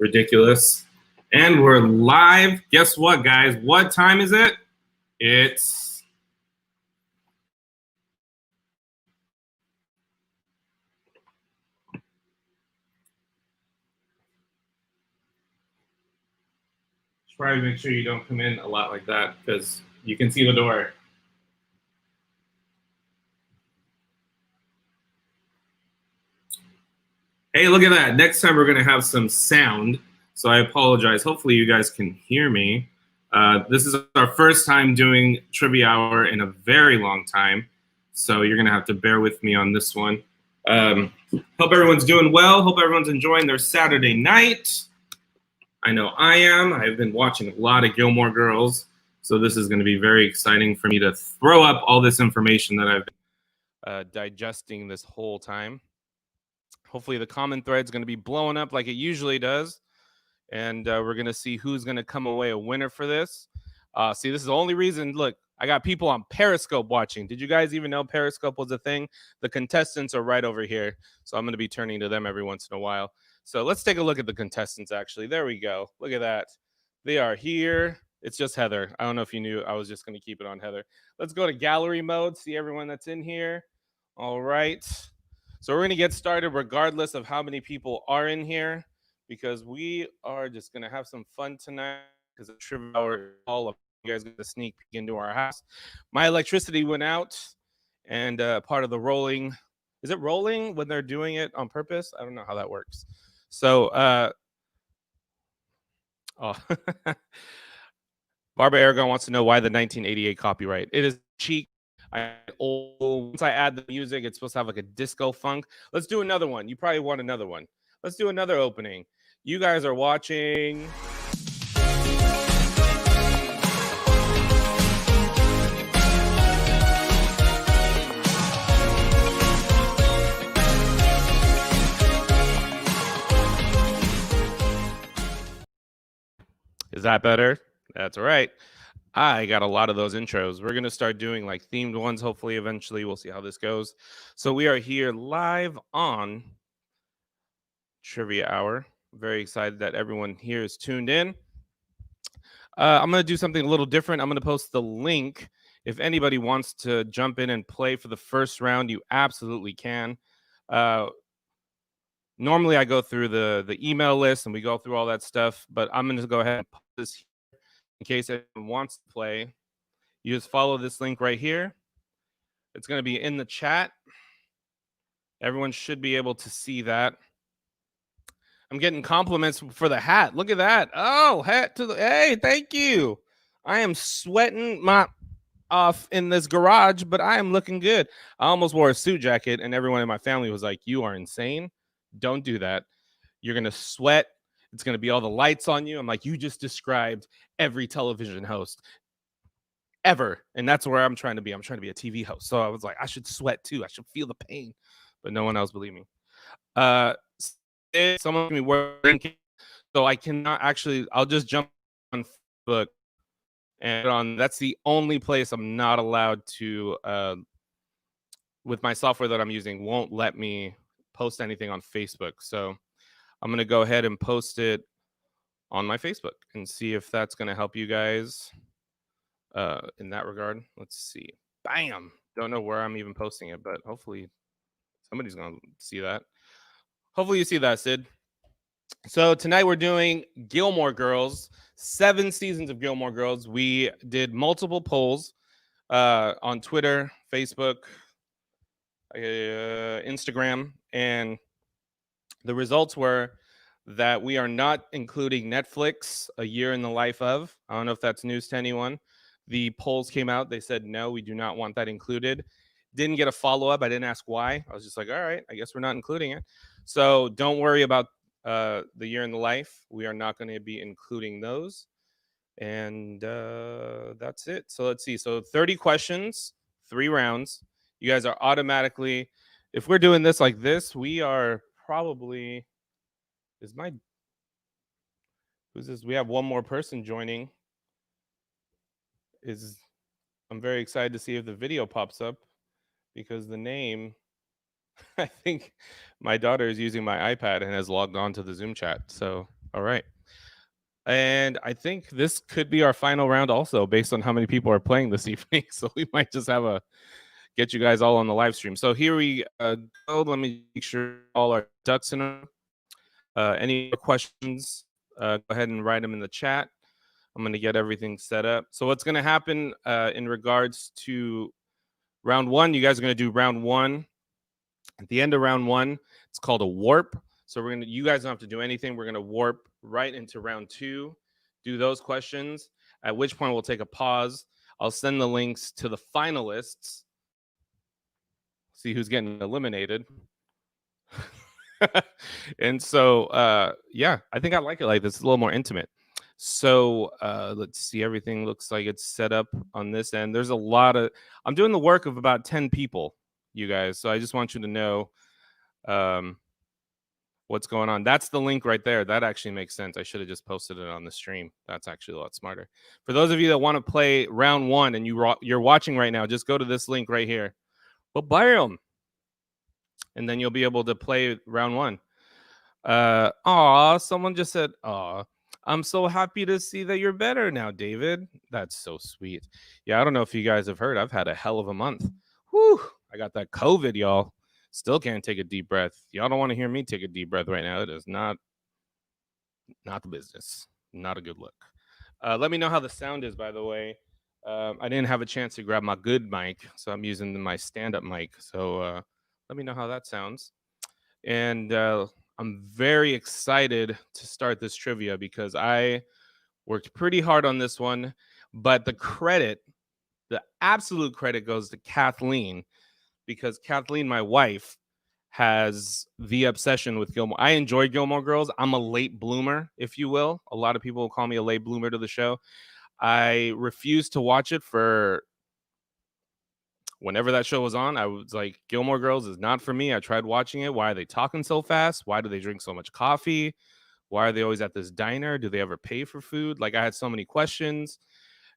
ridiculous. And we're live. Guess what, guys? What time is it? It's try to make sure you don't come in a lot like that because you can see the door. Hey, look at that. Next time we're going to have some sound. So I apologize. Hopefully you guys can hear me. This is our first time doing Trivia Hour in a very long time. So you're going to have to bear with me on this one. Hope everyone's doing well. Hope everyone's enjoying their Saturday night. I know I am. I've been watching a lot of Gilmore Girls. So this is going to be very exciting for me to throw up all this information that I've been digesting this whole time. Hopefully the comment thread is going to be blowing up like it usually does. And we're going to see who's going to come away a winner for this. See, this is the only reason. Look, I got people on Periscope watching. Did you guys even know Periscope was a thing? The contestants are right over here. So I'm going to be turning to them every once in a while. So let's take a look at the contestants, actually. There we go. Look at that. They are here. It's just Heather. I don't know if you knew I was just going to keep it on Heather. Let's go to gallery mode, see everyone that's in here. All right. So we're going to get started regardless of how many people are in here because we are just going to have some fun tonight because the Trivia Hour, all of you guys get to sneak peek into our house. My electricity went out and part of the rolling. Is it rolling when they're doing it on purpose? I don't know how that works. So, Barbara Aragon wants to know why the 1988 copyright. It is cheap. Once I add the music, it's supposed to have like a disco funk. Let's do another one. You probably want another one. Let's do another opening. You guys are watching. Is that better? That's all right. I got a lot of those intros. We're going to start doing like themed ones. Hopefully, eventually, we'll see how this goes. So we are here live on Trivia Hour. Very excited that everyone here is tuned in. I'm going to do something a little different. I'm going to post the link. If anybody wants to jump in and play for the first round, you absolutely can. Normally, I go through the email list and we go through all that stuff, but I'm going to go ahead and post this here. In case anyone wants to play, you just follow this link right here. It's going to be in the chat. Everyone should be able to see that. I'm getting compliments for the hat. Look at that. Oh, hat to the, hey, thank you. I am sweating my off in this garage, but I am looking good. I almost wore a suit jacket and everyone in my family was like, you are insane. Don't do that. You're going to sweat. It's going to be all the lights on you. I'm like, you just described every television host ever. And that's where I'm trying to be. I'm trying to be a TV host. So I was like, I should sweat too. I should feel the pain. But no one else believed me. Someone can be wearing, so I cannot actually, I'll just jump on Facebook and on, that's the only place I'm not allowed to, with my software that I'm using, won't let me post anything on Facebook. So I'm going to go ahead and post it on my Facebook and see if that's going to help you guys in that regard. Let's see. Bam. Don't know where I'm even posting it, but hopefully somebody's going to see that. Hopefully you see that, Sid. So tonight we're doing Gilmore Girls, 7 seasons of Gilmore Girls. We did multiple polls on Twitter, Facebook, Instagram, and the results were that we are not including Netflix, A Year in the Life of. I don't know if that's news to anyone. The polls came out. They said, no, we do not want that included. Didn't get a follow-up. I didn't ask why. I was just like, all right, I guess we're not including it. So don't worry about The Year in the Life. We are not going to be including those. And that's it. So let's see. So 30 questions, 3 rounds. You guys are automatically, if we're doing this like this, we are probably, who's this? We have one more person joining. I'm very excited to see if the video pops up because the name, I think my daughter is using my iPad and has logged on to the Zoom chat. So All right. And I think this could be our final round also, based on how many people are playing this evening. So we might just have a get you guys all on the live stream. So here we go. Let me make sure all our ducks in a row. Any questions, go ahead and write them in the chat. I'm going to get everything set up. So what's going to happen in regards to round one, you guys are going to do round one. At the end of round one, it's called a warp. So you guys don't have to do anything. We're going to warp right into round two, do those questions, at which point we'll take a pause. I'll send the links to the finalists. See who's getting eliminated. And so, yeah, I think I like it like this. It's a little more intimate. So let's see. Everything looks like it's set up on this end. There's a lot of, I'm doing the work of about 10 people, you guys. So I just want you to know what's going on. That's the link right there. That actually makes sense. I should have just posted it on the stream. That's actually a lot smarter. For those of you that want to play round one and you're watching right now, just go to this link right here. Well, bam. And then you'll be able to play round one. Someone just said, I'm so happy to see that you're better now, David. That's so sweet. Yeah, I don't know if you guys have heard. I've had a hell of a month. Whew, I got that COVID, y'all. Still can't take a deep breath. Y'all don't want to hear me take a deep breath right now. It is not the business. Not a good look. Let me know how the sound is, by the way. I didn't have a chance to grab my good mic, so I'm using my stand-up mic. So let me know how that sounds. And I'm very excited to start this trivia because I worked pretty hard on this one, but the absolute credit goes to Kathleen, because Kathleen, my wife, has the obsession with Gilmore. I enjoy Gilmore Girls. I'm a late bloomer, if you will. A lot of people will call me a late bloomer to the show. I refused to watch it for whenever that show was on. I was like, Gilmore Girls is not for me. I tried watching it. Why are they talking so fast? Why do they drink so much coffee? Why are they always at this diner? Do they ever pay for food? Like, I had so many questions.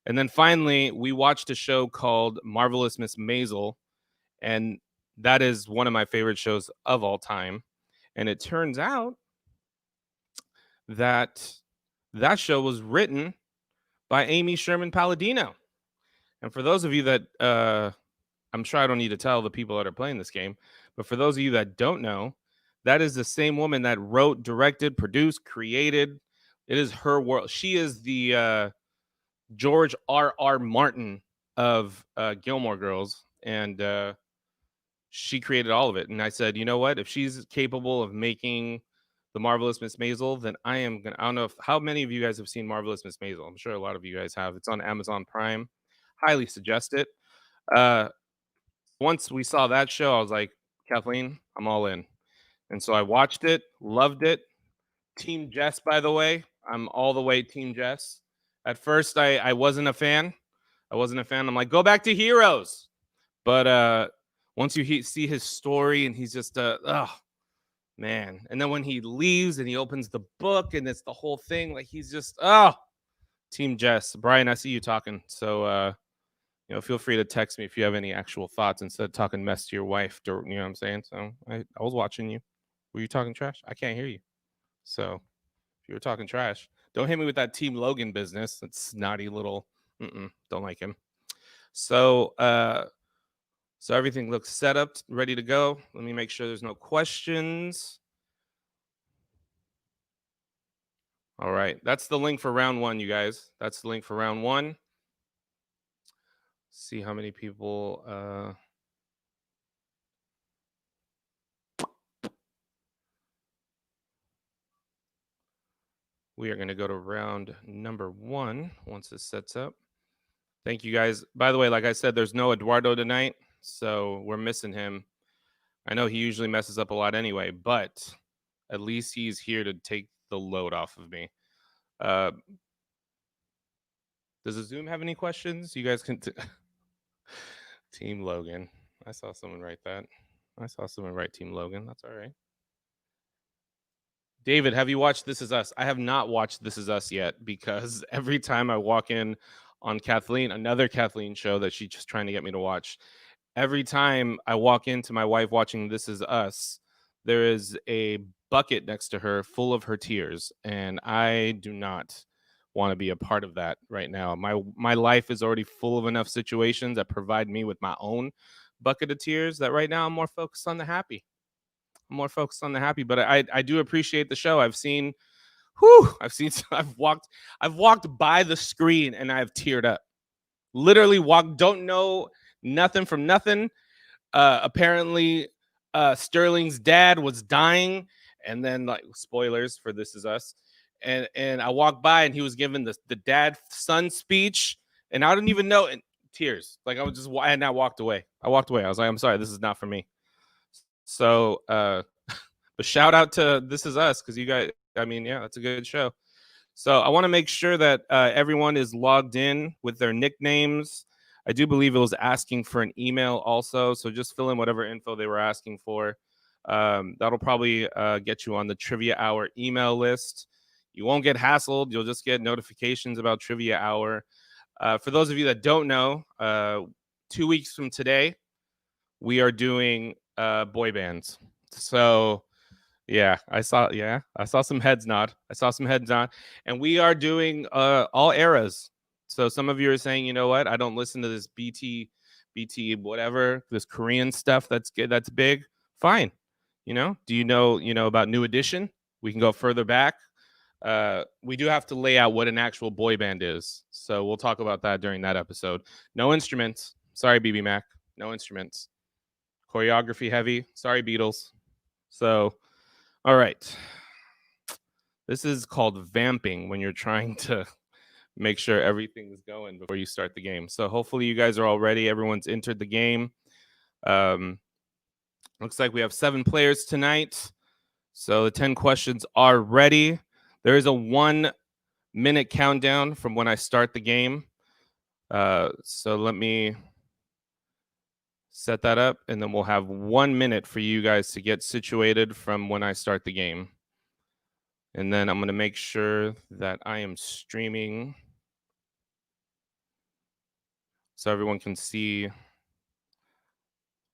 And then finally, we watched a show called Marvelous Miss Maisel. And that is one of my favorite shows of all time. And it turns out that that show was written by Amy Sherman Palladino. And for those of you that I'm sure I don't need to tell the people that are playing this game, but for those of you that don't know, that is the same woman that wrote, directed, produced, created. It is her world. She is the George R.R. Martin of Gilmore Girls, and she created all of it. And I said, you know what? If she's capable of making The Marvelous Miss Maisel, then I am gonna. I don't know how many of you guys have seen Marvelous Miss Maisel. I'm sure a lot of you guys have. It's on Amazon Prime. Highly suggest it. Once we saw that show, I was like, Kathleen, I'm all in. And so I watched it, loved it. Team Jess, by the way. I'm all the way Team Jess. At first, I wasn't a fan. I'm like, go back to Heroes. But once you see his story and he's just, oh, man. And then when he leaves and he opens the book and it's the whole thing, like he's just, oh, Team Jess. Brian, I see you talking. So, feel free to text me if you have any actual thoughts instead of talking mess to your wife. You know what I'm saying? So I was watching you. Were you talking trash? I can't hear you. So if you were talking trash, don't hit me with that Team Logan business. That snotty little, don't like him. So, so everything looks set up, ready to go. Let me make sure there's no questions. All right. That's the link for round one, you guys. That's the link for round one. See how many people, we are going to go to round number one once this sets up. Thank you, guys. By the way, like I said, there's no Eduardo tonight, so we're missing him. I know he usually messes up a lot anyway, but at least he's here to take the load off of me. Does the Zoom have any questions? You guys can... Team Logan. I saw someone write that. I saw someone write Team Logan. That's all right. David, have you watched This Is Us? I have not watched This Is Us yet because every time I walk in on Kathleen, another Kathleen show that she's just trying to get me to watch, every time I walk into my wife watching This Is Us, there is a bucket next to her full of her tears, and I do not want to be a part of that right now. My life is already full of enough situations that provide me with my own bucket of tears, that right now I'm more focused on the happy. I'm more focused on the happy, but I do appreciate the show. I've seen I've walked by the screen and I've teared up. Literally walked, don't know nothing from nothing. Apparently Sterling's dad was dying, and then, like, spoilers for This Is Us, and I walked by and he was giving the dad son speech, and I didn't even know, and tears. Like, I was just, and I walked away. I was like, I'm sorry, this is not for me. So but shout out to This Is Us, because you guys, I mean, yeah, it's a good show. So I want to make sure that everyone is logged in with their nicknames. I do believe it was asking for an email also, so just fill in whatever info they were asking for. That'll probably get you on the Trivia Hour email list. You won't get hassled. You'll just get notifications about Trivia Hour. For those of you that don't know, 2 weeks from today, we are doing boy bands. So yeah, I saw some heads nod. And we are doing all eras. So some of you are saying, you know what? I don't listen to this BT whatever, this Korean stuff that's good, that's big. Fine. Do you know about New Edition? We can go further back. We do have to lay out what an actual boy band is. So we'll talk about that during that episode. No instruments. Sorry, BB Mac. No instruments. Choreography heavy. Sorry, Beatles. So, all right. This is called vamping, when you're trying to make sure everything's going before you start the game. So hopefully you guys are all ready. Everyone's entered the game. Looks like we have 7 players tonight. So the 10 questions are ready. There is a 1-minute countdown from when I start the game. So let me set that up, and then we'll have 1 minute for you guys to get situated from when I start the game. And then I'm going to make sure that I am streaming so everyone can see.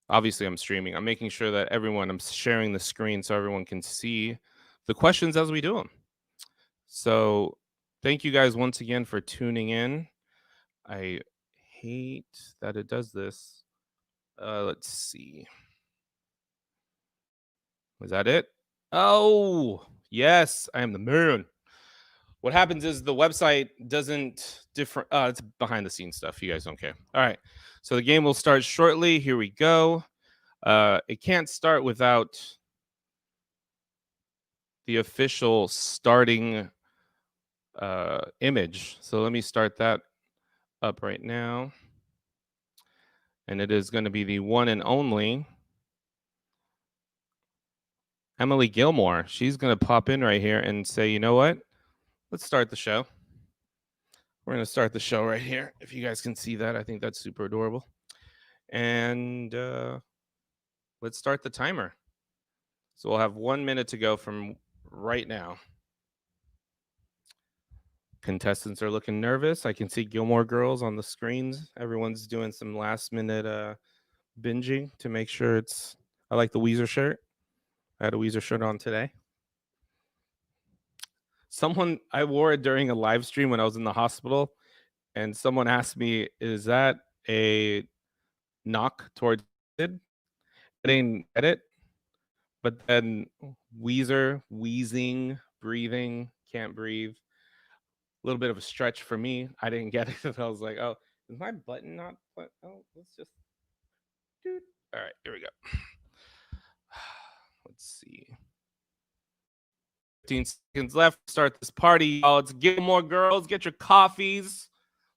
Obviously, I'm streaming. I'm making sure that I'm sharing the screen so everyone can see the questions as we do them. So thank you guys once again for tuning in. I hate that it does this. Let's see. Was that it? Oh, yes, I am the man. What happens is the website doesn't different. It's behind the scenes stuff. You guys don't care. All right. So the game will start shortly. Here we go. It can't start without the official starting image. So let me start that up right now. And it is going to be the one and only Emily Gilmore. She's going to pop in right here and say, you know what? Let's start the show. We're going to start the show right here. If you guys can see that, I think that's super adorable. And let's start the timer. So we'll have 1 minute to go from right now. Contestants are looking nervous. I can see Gilmore Girls on the screens. Everyone's doing some last minute binging to make sure it's. I like the Weezer shirt. I had a Weezer shirt on today. I wore it during a live stream when I was in the hospital, and someone asked me, "Is that a knock towards it?" I didn't get it, but then Weezer, wheezing, breathing, can't breathe. A little bit of a stretch for me. I didn't get it. I was like, "Oh, is my button not? Oh, let's just." All right, here we go. Let's see. 15 seconds left. Start this party, y'all. It's Gilmore Girls. Get your coffees.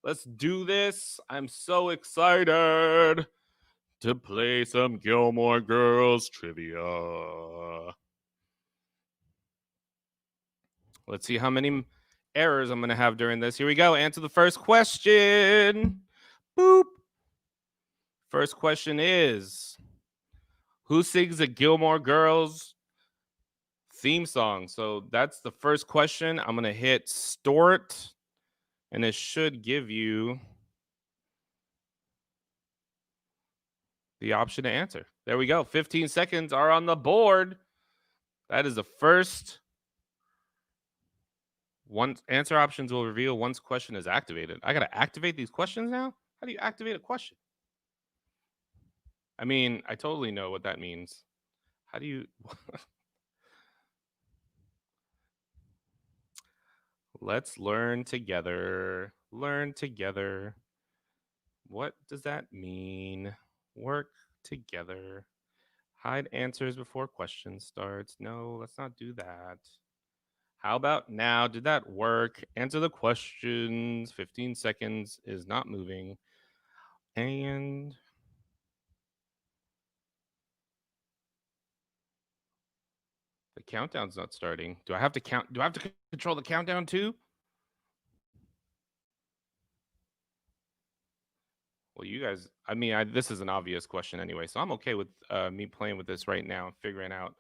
Let's do this. I'm so excited to play some Gilmore Girls trivia. Let's see how many errors I'm going to have during this. Here we go. Answer the first question. Boop. First question is, who sings the Gilmore Girls theme song? So that's the first question. I'm going to hit Stort, and it should give you the option to answer. There we go. 15 seconds are on the board. That is the first. One answer options will reveal once question is activated. I gotta activate these questions now? How do you activate a question? I mean, I totally know what that means. How do you Let's learn together. Learn together. What does that mean? Work together. Hide answers before question starts. No, let's not do that. How about now? Did that work? Answer the questions. 15 seconds is not moving. And the countdown's not starting. Do I have to count? Do I have to control the countdown too? Well, you guys, I mean, this is an obvious question anyway, so I'm okay with me playing with this right now and figuring out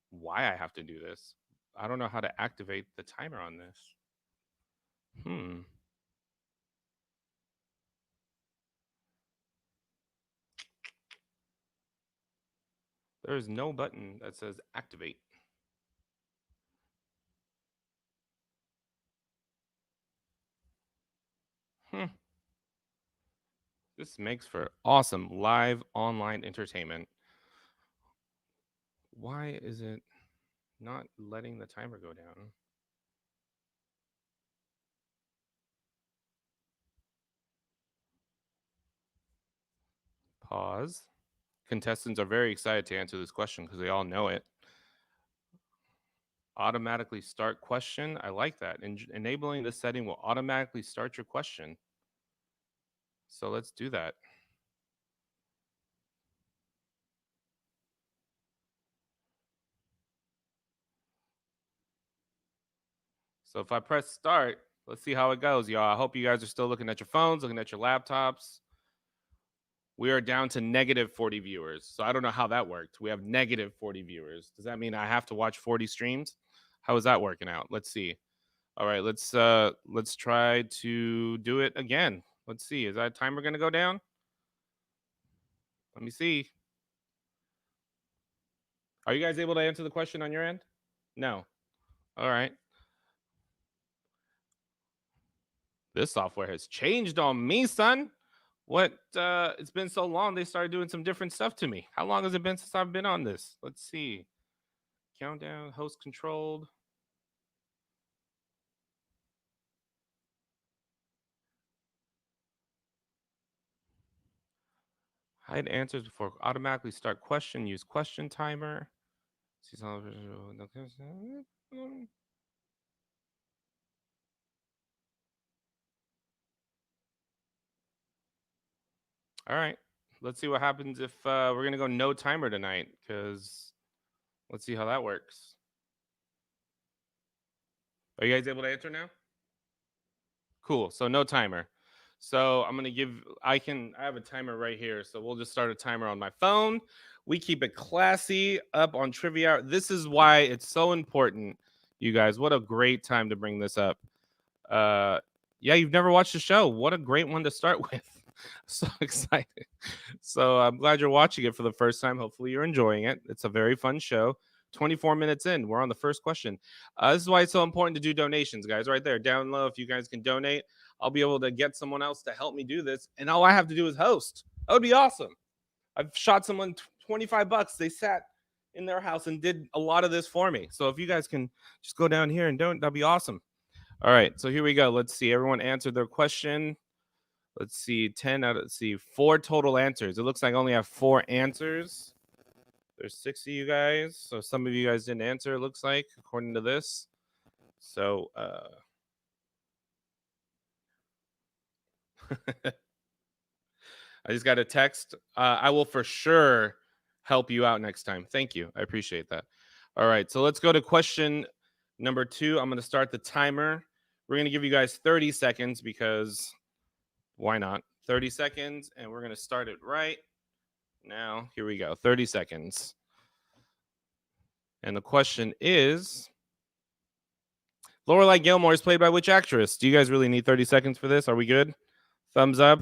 why I have to do this. I don't know how to activate the timer on this. There is no button that says activate. This makes for awesome live online entertainment. Why is it not letting the timer go down? Pause. Contestants are very excited to answer this question because they all know it. Automatically start question. I like that. Enabling this setting will automatically start your question. So let's do that. So if I press start, let's see how it goes, y'all. I hope you guys are still looking at your phones, looking at your laptops. We are down to negative 40 viewers. So I don't know how that worked. We have negative 40 viewers. Does that mean I have to watch 40 streams? How is that working out? Let's see. All right, let's try to do it again. Let's see. Is that timer going to go down? Let me see. Are you guys able to answer the question on your end? No. All right. This software has changed on me, son. What it's been so long they started doing some different stuff to me. How long has it been since I've been on this? Let's see. Countdown, host controlled. Hide answers before automatically start question. Use question timer. All right. Let's see what happens if we're going to go no timer tonight, because let's see how that works. Are you guys able to answer now? Cool. So no timer. So I'm going to I have a timer right here. So we'll just start a timer on my phone. We keep it classy up on Trivia. This is why it's so important, you guys. What a great time to bring this up. Yeah, you've never watched the show. What a great one to start with. So excited. So I'm glad you're watching it for the first time. Hopefully you're enjoying it. It's a very fun show. 24 minutes in, we're on the first question. This is why it's so important to do donations, guys. Right there, down low. If you guys can donate, I'll be able to get someone else to help me do this, and all I have to do is host. That would be awesome. I've shot someone $25. They sat in their house and did a lot of this for me. So if you guys can just go down here and don't, that'd be awesome. All right, so here we go. Let's see. Everyone answered their question. Let's see. 4 total answers. It looks like I only have 4 answers. There's 6 of you guys. So some of you guys didn't answer, it looks like, according to this. So I just got a text. I will for sure help you out next time. Thank you. I appreciate that. All right. So let's go to question number 2. I'm going to start the timer. We're going to give you guys 30 seconds because why not? 30 seconds. And we're going to start it right now. Here we go. 30 seconds. And the question is, Lorelai Gilmore is played by which actress? Do you guys really need 30 seconds for this? Are we good? Thumbs up.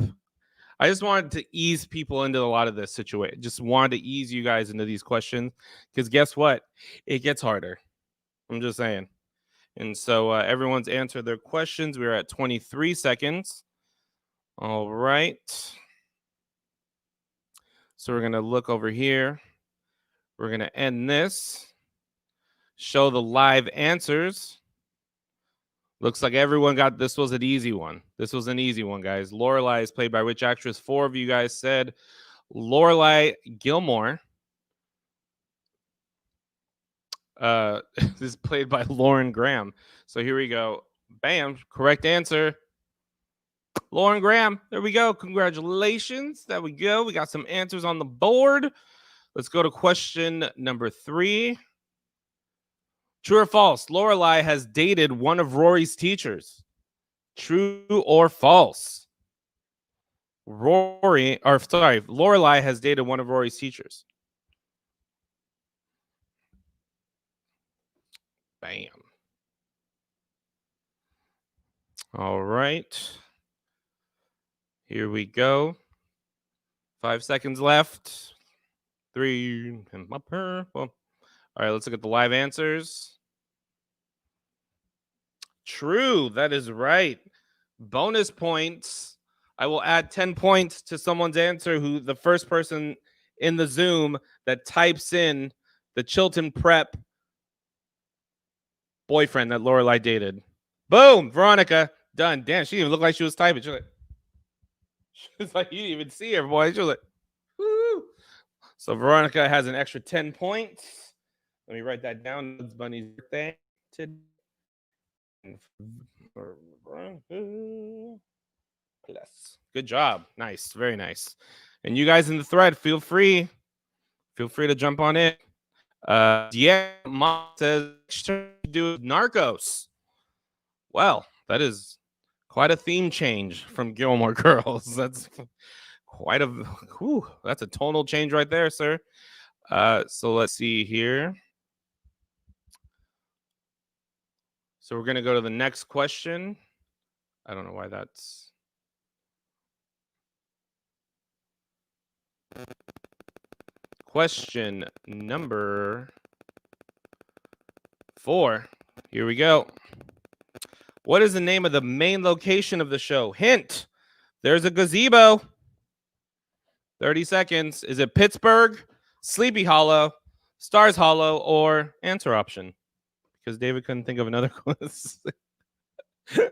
I just wanted to ease people into a lot of this situation. Just wanted to ease you guys into these questions because guess what? It gets harder. I'm just saying. And so everyone's answered their questions. We're at 23 seconds. All right. So we're going to look over here. We're going to end this. Show the live answers. Looks like everyone got this. Was an easy one. This was an easy one, guys. Lorelai is played by which actress? 4 of you guys said Lorelai Gilmore. This is played by Lauren Graham. So here we go. Bam. Correct answer. Lauren Graham. There we go. Congratulations. There we go. We got some answers on the board. Let's go to question number 3. True or false? Lorelai has dated one of Rory's teachers. True or false? Lorelai has dated one of Rory's teachers. Bam. All right. Here we go. 5 seconds left. 3. All right, let's look at the live answers. True, that is right. Bonus points. I will add 10 points to someone's answer who the first person in the Zoom that types in the Chilton Prep boyfriend that Lorelai dated. Boom, Veronica. Done. Damn, she didn't even look like she was typing. She was like, you didn't even see her, boy. She was like, woo. So Veronica has an extra 10 points. Let me write that down. It's Bunny's birthday today. Plus. Good job. Nice. Very nice. And you guys in the thread, feel free to jump on it. Yeah, Mom says to do Narcos. Well, that is quite a theme change from Gilmore Girls. That's quite a that's a tonal change right there, sir. So let's see here. So we're gonna go to the next question. I don't know why that's question number 4. Here we go. What is the name of the main location of the show? Hint. There's a gazebo. 30 seconds. Is it Pittsburgh, Sleepy Hollow, Stars Hollow, or answer option? Because David couldn't think of another quiz.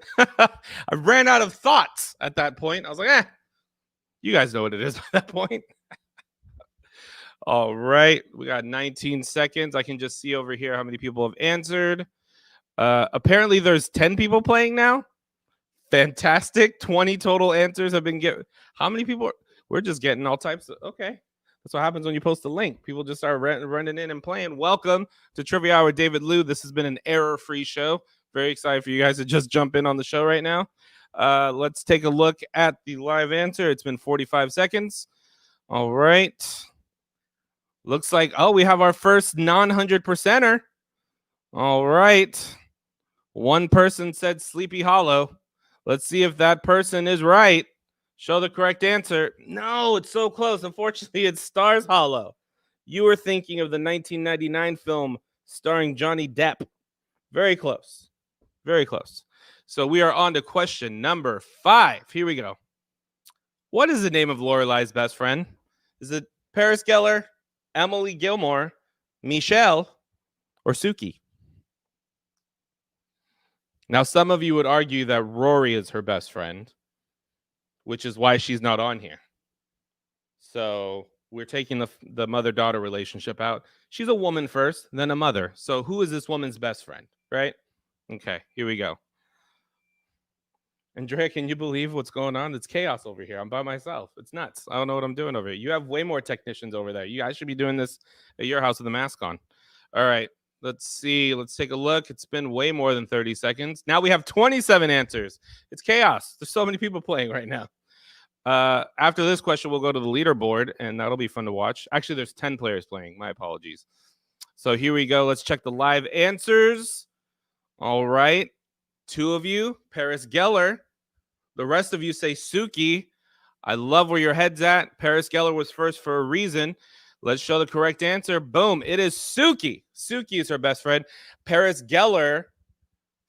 I ran out of thoughts at that point. I was like, you guys know what it is at that point. All right. We got 19 seconds. I can just see over here how many people have answered. Apparently, there's 10 people playing now. Fantastic. 20 total answers have been given. How many people? We're just getting all types of. Okay. That's what happens when you post a link. People just start running in and playing. Welcome to Trivia Hour with David Liu. This has been an error-free show. Very excited for you guys to just jump in on the show right now. Let's take a look at the live answer. It's been 45 seconds. All right. Looks like, we have our first non-100%er. All right. One person said Sleepy Hollow. Let's see if that person is right. Show the correct answer. No, it's so close. Unfortunately, it's Stars Hollow. You were thinking of the 1999 film starring Johnny Depp. Very close. Very close. So we are on to question number 5. Here we go. What is the name of Lorelai's best friend? Is it Paris Geller, Emily Gilmore, Michelle, or Suki? Now, some of you would argue that Rory is her best friend, which is why she's not on here. So we're taking the mother-daughter relationship out. She's a woman first, then a mother. So who is this woman's best friend, right? Okay, here we go. Andrea, can you believe what's going on? It's chaos over here. I'm by myself. It's nuts. I don't know what I'm doing over here. You have way more technicians over there. You guys should be doing this at your house with a mask on. All right. Let's see. Let's take a look. It's been way more than 30 seconds. Now we have 27 answers. It's chaos. There's so many people playing right now. After this question, we'll go to the leaderboard, and that'll be fun to watch. Actually, there's 10 players playing. My apologies. So here we go. Let's check the live answers. All right. 2 of you, Paris Geller. The rest of you say Suki. I love where your head's at. Paris Geller was first for a reason. Let's show the correct answer. Boom. It is Suki. Suki is her best friend. Paris Geller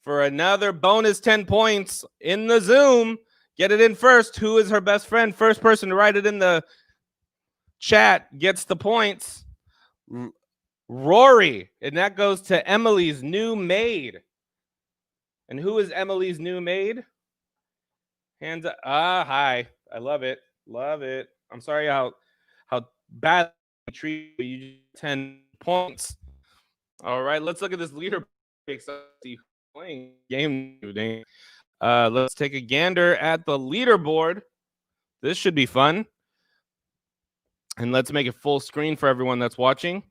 for another bonus 10 points in the Zoom. Get it in first. Who is her best friend? First person to write it in the chat gets the points. Rory. And that goes to Emily's new maid. And who is Emily's new maid? Hands up. Hi. I love it. Love it. I'm sorry how bad I treat you. 10 points. All right, let's look at this leaderboard. Playing game today. Let's take a gander at the leaderboard. This should be fun. And let's make it full screen for everyone that's watching.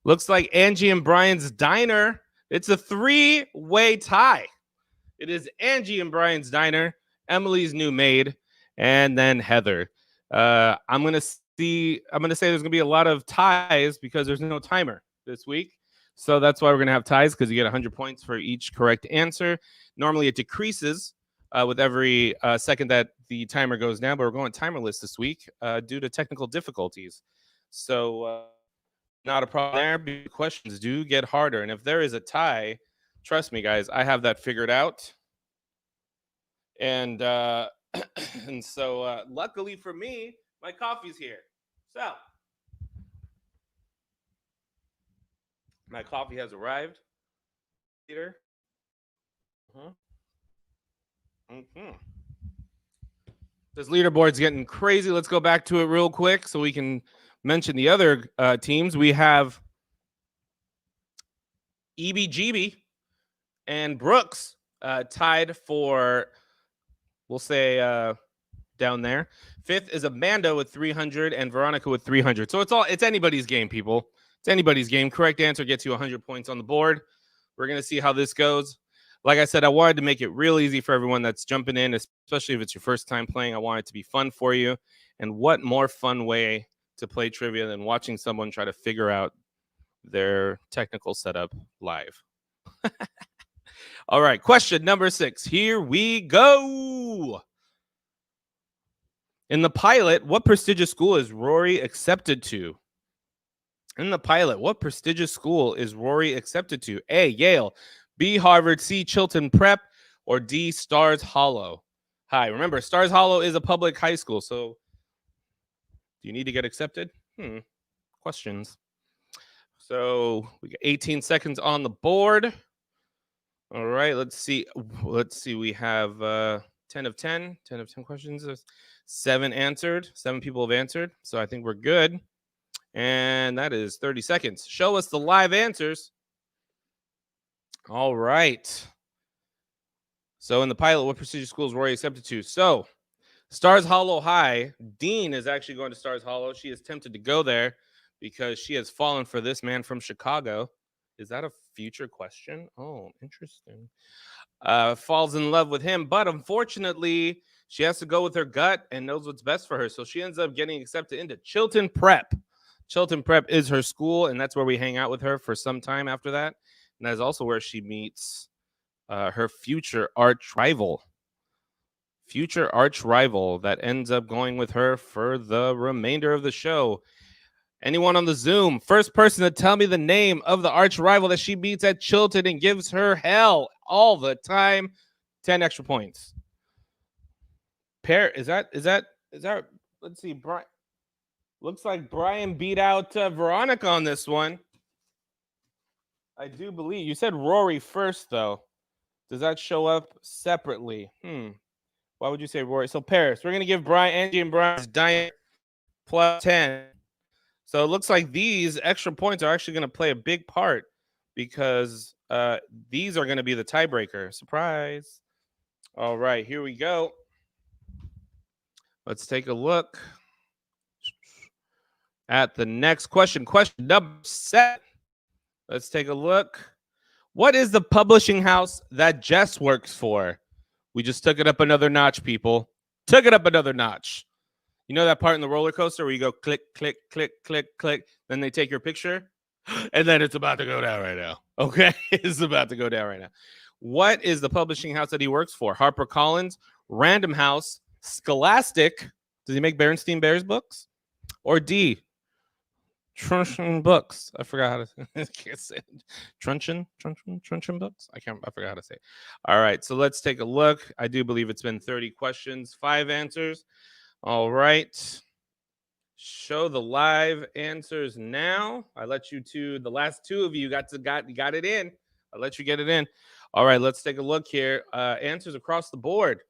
Looks like Angie and Brian's Diner. It's a 3-way tie. It is Angie and Brian's Diner, Emily's new maid, and then Heather. I'm gonna say there's gonna be a lot of ties because there's no timer this week. So that's why we're gonna have ties, because you get 100 points for each correct answer. Normally it decreases with every second that the timer goes down, but we're going timerless this week due to technical difficulties. So not a problem there. The questions do get harder, and if there is a tie, trust me, guys, I have that figured out. And and so luckily for me, my coffee's here. So my coffee has arrived. Peter. This leaderboard's getting crazy. Let's go back to it real quick so we can mention the other teams. We have EBGB and Brooks tied for, we'll say, down there. Fifth is Amanda with 300 and Veronica with 300. So it's anybody's game, people. It's anybody's game. Correct answer gets you 100 points on the board. We're going to see how this goes. Like I said, I wanted to make it real easy for everyone that's jumping in, especially if it's your first time playing. I want it to be fun for you. And what more fun way to play trivia than watching someone try to figure out their technical setup live. All right, question number 6. Here we go. In the pilot, what prestigious school is Rory accepted to? In the pilot, what prestigious school is Rory accepted to? A, Yale, B, Harvard, C, Chilton Prep, or D, Stars Hollow High? Remember, Stars Hollow is a public high school, so do you need to get accepted? Questions. So we got 18 seconds on the board. All right, let's see. We have 10 of 10 questions. 7 answered. 7 people have answered. So I think we're good. And that is 30 seconds. Show us the live answers. All right. So in the pilot, what prestigious schools Rory accepted to? So Stars Hollow High. Dean is actually going to Stars Hollow. She is tempted to go there because she has fallen for this man from Chicago. Is that a future question? Oh, interesting. Falls in love with him, but unfortunately, she has to go with her gut and knows what's best for her. So she ends up getting accepted into Chilton Prep. Chilton Prep is her school, and that's where we hang out with her for some time after that. And that is also where she meets her future arch rival. Future arch rival that ends up going with her for the remainder of the show. Anyone on the Zoom, first person to tell me the name of the arch rival that she meets at Chilton and gives her hell all the time, 10 extra points. Is that? Let's see, Brian. Looks like Brian beat out Veronica on this one. I do believe you said Rory first, though. Does that show up separately? Why would you say Rory? So Paris, we're gonna give Angie and Brian's Diner plus 10. So it looks like these extra points are actually going to play a big part because these are going to be the tiebreaker. Surprise. All right, here we go. Let's take a look at the next question. Question number 7. Let's take a look. What is the publishing house that Jess works for? We just took it up another notch, people. Took it up another notch. You know that part in the roller coaster where you go click, click, click, click, click, then they take your picture? And then it's about to go down right now. Okay? It's about to go down right now. What is the publishing house that he works for? HarperCollins, Random House, Scholastic, Does he make Berenstein Bears books? Or D, Truncheon books? I forgot how to I can't say it. Truncheon books? I forgot how to say it. All right, so let's take a look. I do believe it's been 30 questions, 5 answers. All right. Show the live answers now. I let you the last 2 of you got it in. I'll let you get it in. All right, let's take a look here. Answers across the board.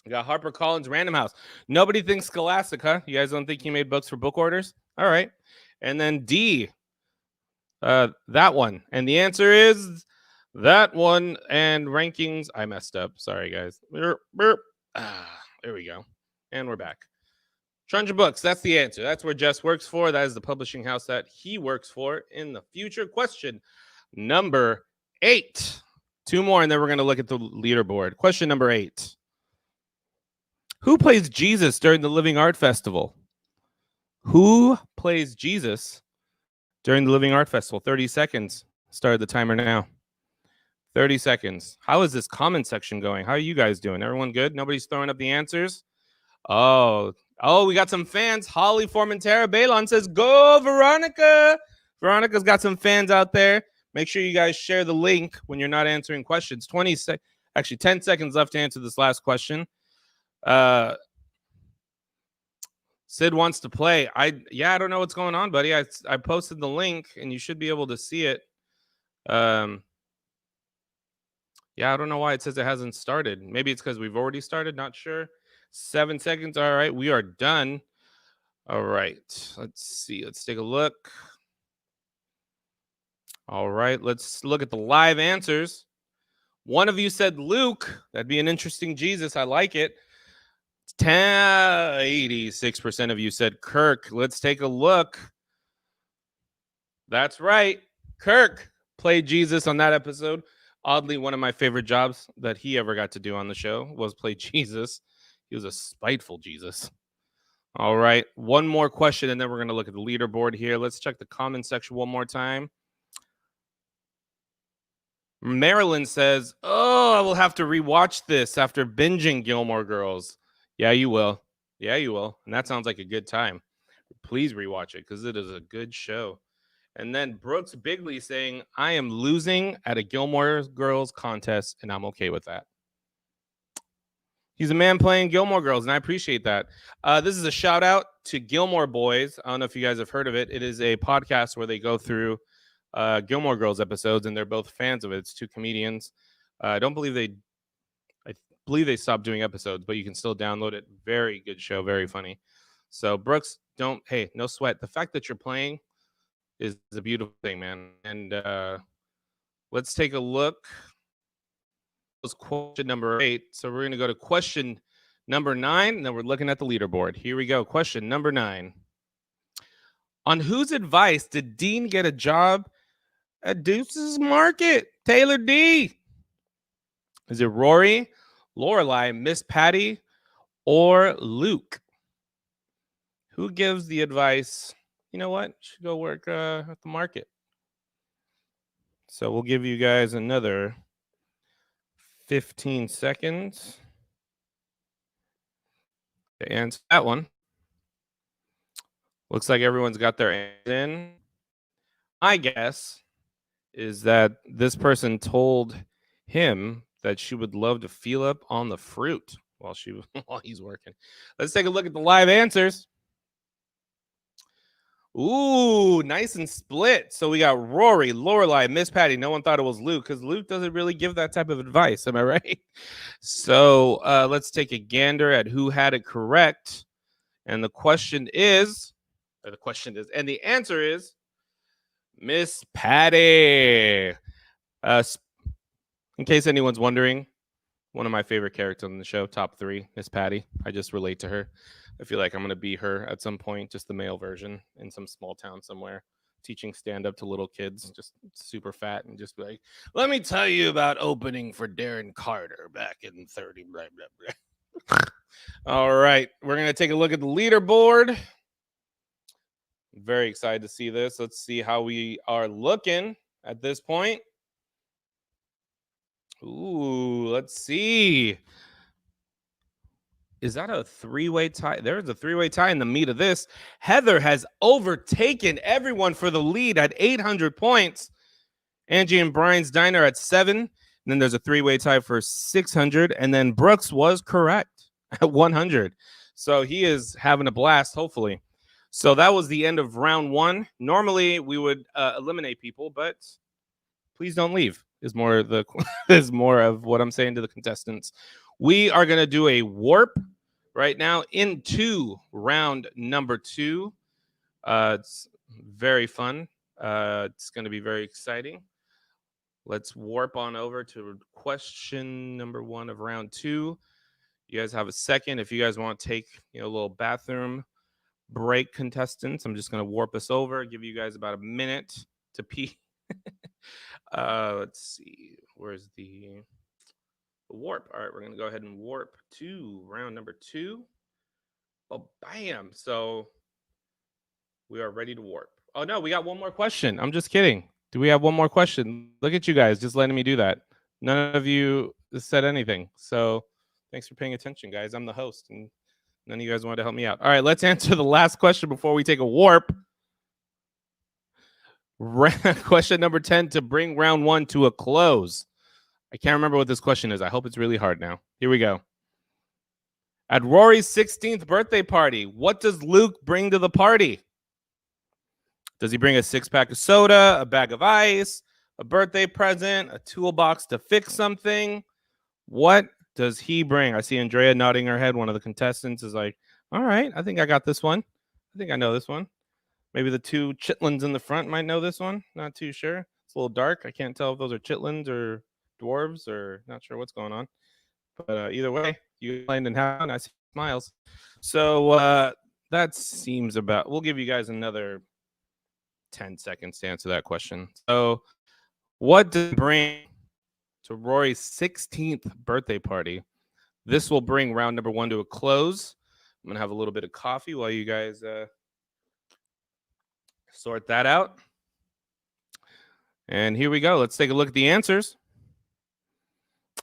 We got Harper Collins, Random House. Nobody thinks Scholastic, huh? You guys don't think he made books for book orders? All right. And then D, that one. And the answer is that one. And rankings, I messed up. Sorry, guys. There we go. And we're back. Truncheon Books, that's the answer. That's where Jess works for. That is the publishing house that he works for in the future. Question number 8. 2 more, and then we're going to look at the leaderboard. Question number 8. Who plays Jesus during the Living Art Festival? Who plays Jesus during the Living Art Festival? 30 seconds. Start the timer now. 30 seconds. How is this comment section going? How are you guys doing? Everyone good? Nobody's throwing up the answers? Oh, we got some fans. Holly Formentera Balon says, go, Veronica. Veronica's got some fans out there. Make sure you guys share the link when you're not answering questions. 10 seconds left to answer this last question. Sid wants to play. I don't know what's going on, buddy. I posted the link and you should be able to see it. I don't know why it says it hasn't started. Maybe it's because we've already started. Not sure. 7 seconds. All right, we are done. All right, let's see. Let's take a look. All right, let's look at the live answers. One of you said Luke. That'd be an interesting Jesus. I like it. 86% of you said Kirk. Let's take a look. That's right. Kirk played Jesus on that episode. Oddly, one of my favorite jobs that he ever got to do on the show was play Jesus. He was a spiteful Jesus. All right. One more question, and then we're going to look at the leaderboard here. Let's check the comment section one more time. Marilyn says, I will have to rewatch this after binging Gilmore Girls. Yeah, you will. Yeah, you will. And that sounds like a good time. Please rewatch it because it is a good show. And then Brooks Bigley saying, I am losing at a Gilmore Girls contest, and I'm okay with that. He's a man playing Gilmore Girls, and I appreciate that. This is a shout out to Gilmore Boys. I don't know if you guys have heard of it. It is a podcast where they go through Gilmore Girls episodes, and they're both fans of it. It's 2 comedians. I believe they stopped doing episodes, but you can still download it. Very good show, very funny. So Brooks, no sweat. The fact that you're playing is a beautiful thing, man. And let's take a look. Was question number 8. So we're going to go to question number 9, and then we're looking at the leaderboard. Here we go. Question number 9. On whose advice did Dean get a job at Deuce's Market? Taylor D. Is it Rory, Lorelai, Miss Patty, or Luke? Who gives the advice? You know what? You should go work at the market. So we'll give you guys another 15 seconds to answer that one. Looks like everyone's got their answer in. My guess is that this person told him that she would love to feel up on the fruit while he's working. Let's take a look at the live answers. Ooh, nice and split. So we got Rory, Lorelai, Miss Patty. No one thought it was Luke because Luke doesn't really give that type of advice. Am I right? So let's take a gander at who had it correct. And the answer is Miss Patty. In case anyone's wondering, one of my favorite characters on the show, top 3, Miss Patty. I just relate to her. I feel like I'm going to be her at some point, just the male version in some small town somewhere, teaching stand-up to little kids, just super fat, and just be like, let me tell you about opening for Darren Carter back in 30, blah, blah, blah. All right, we're going to take a look at the leaderboard. I'm very excited to see this. Let's see how we are looking at this point. Ooh, let's see. Is that a three-way tie? There's a three-way tie in the meat of this. Heather has overtaken everyone for the lead at 800 points. Angie and Brian's Diner at 7. And then there's a three-way tie for 600. And then Brooks was correct at 100. So he is having a blast, hopefully. So that was the end of round 1. Normally we would eliminate people, but please don't leave is more of what I'm saying to the contestants. We are going to do a warp right now into round number 2. It's very fun. It's going to be very exciting. Let's warp on over to question number 1 of round 2. You guys have a second. If you guys want to take a little bathroom break, contestants, I'm just going to warp us over, give you guys about a minute to pee. Let's see. Where's the warp? All right, we're going to go ahead and warp to round number 2. Oh, bam. So we are ready to warp. Oh, no, we got one more question. I'm just kidding. Do we have one more question? Look at you guys just letting me do that. None of you said anything. So thanks for paying attention, guys. I'm the host, and none of you guys wanted to help me out. All right, let's answer the last question before we take a warp. Question number 10 to bring round 1 to a close. I can't remember what this question is. I hope it's really hard now. Here we go. At Rory's 16th birthday party, what does Luke bring to the party? Does he bring a 6-pack of soda, a bag of ice, a birthday present, a toolbox to fix something? What does he bring? I see Andrea nodding her head. One of the contestants is like, all right, I think I got this one. I think I know this one. Maybe the 2 chitlins in the front might know this one. Not too sure. It's a little dark. I can't tell if those are chitlins or dwarves, or not sure what's going on. But either way, you land in heaven. I see smiles. So that seems about. We'll give you guys another 10 seconds to answer that question. So, what does it bring to Rory's 16th birthday party? This will bring round number 1 to a close. I'm gonna have a little bit of coffee while you guys sort that out. And here we go. Let's take a look at the answers.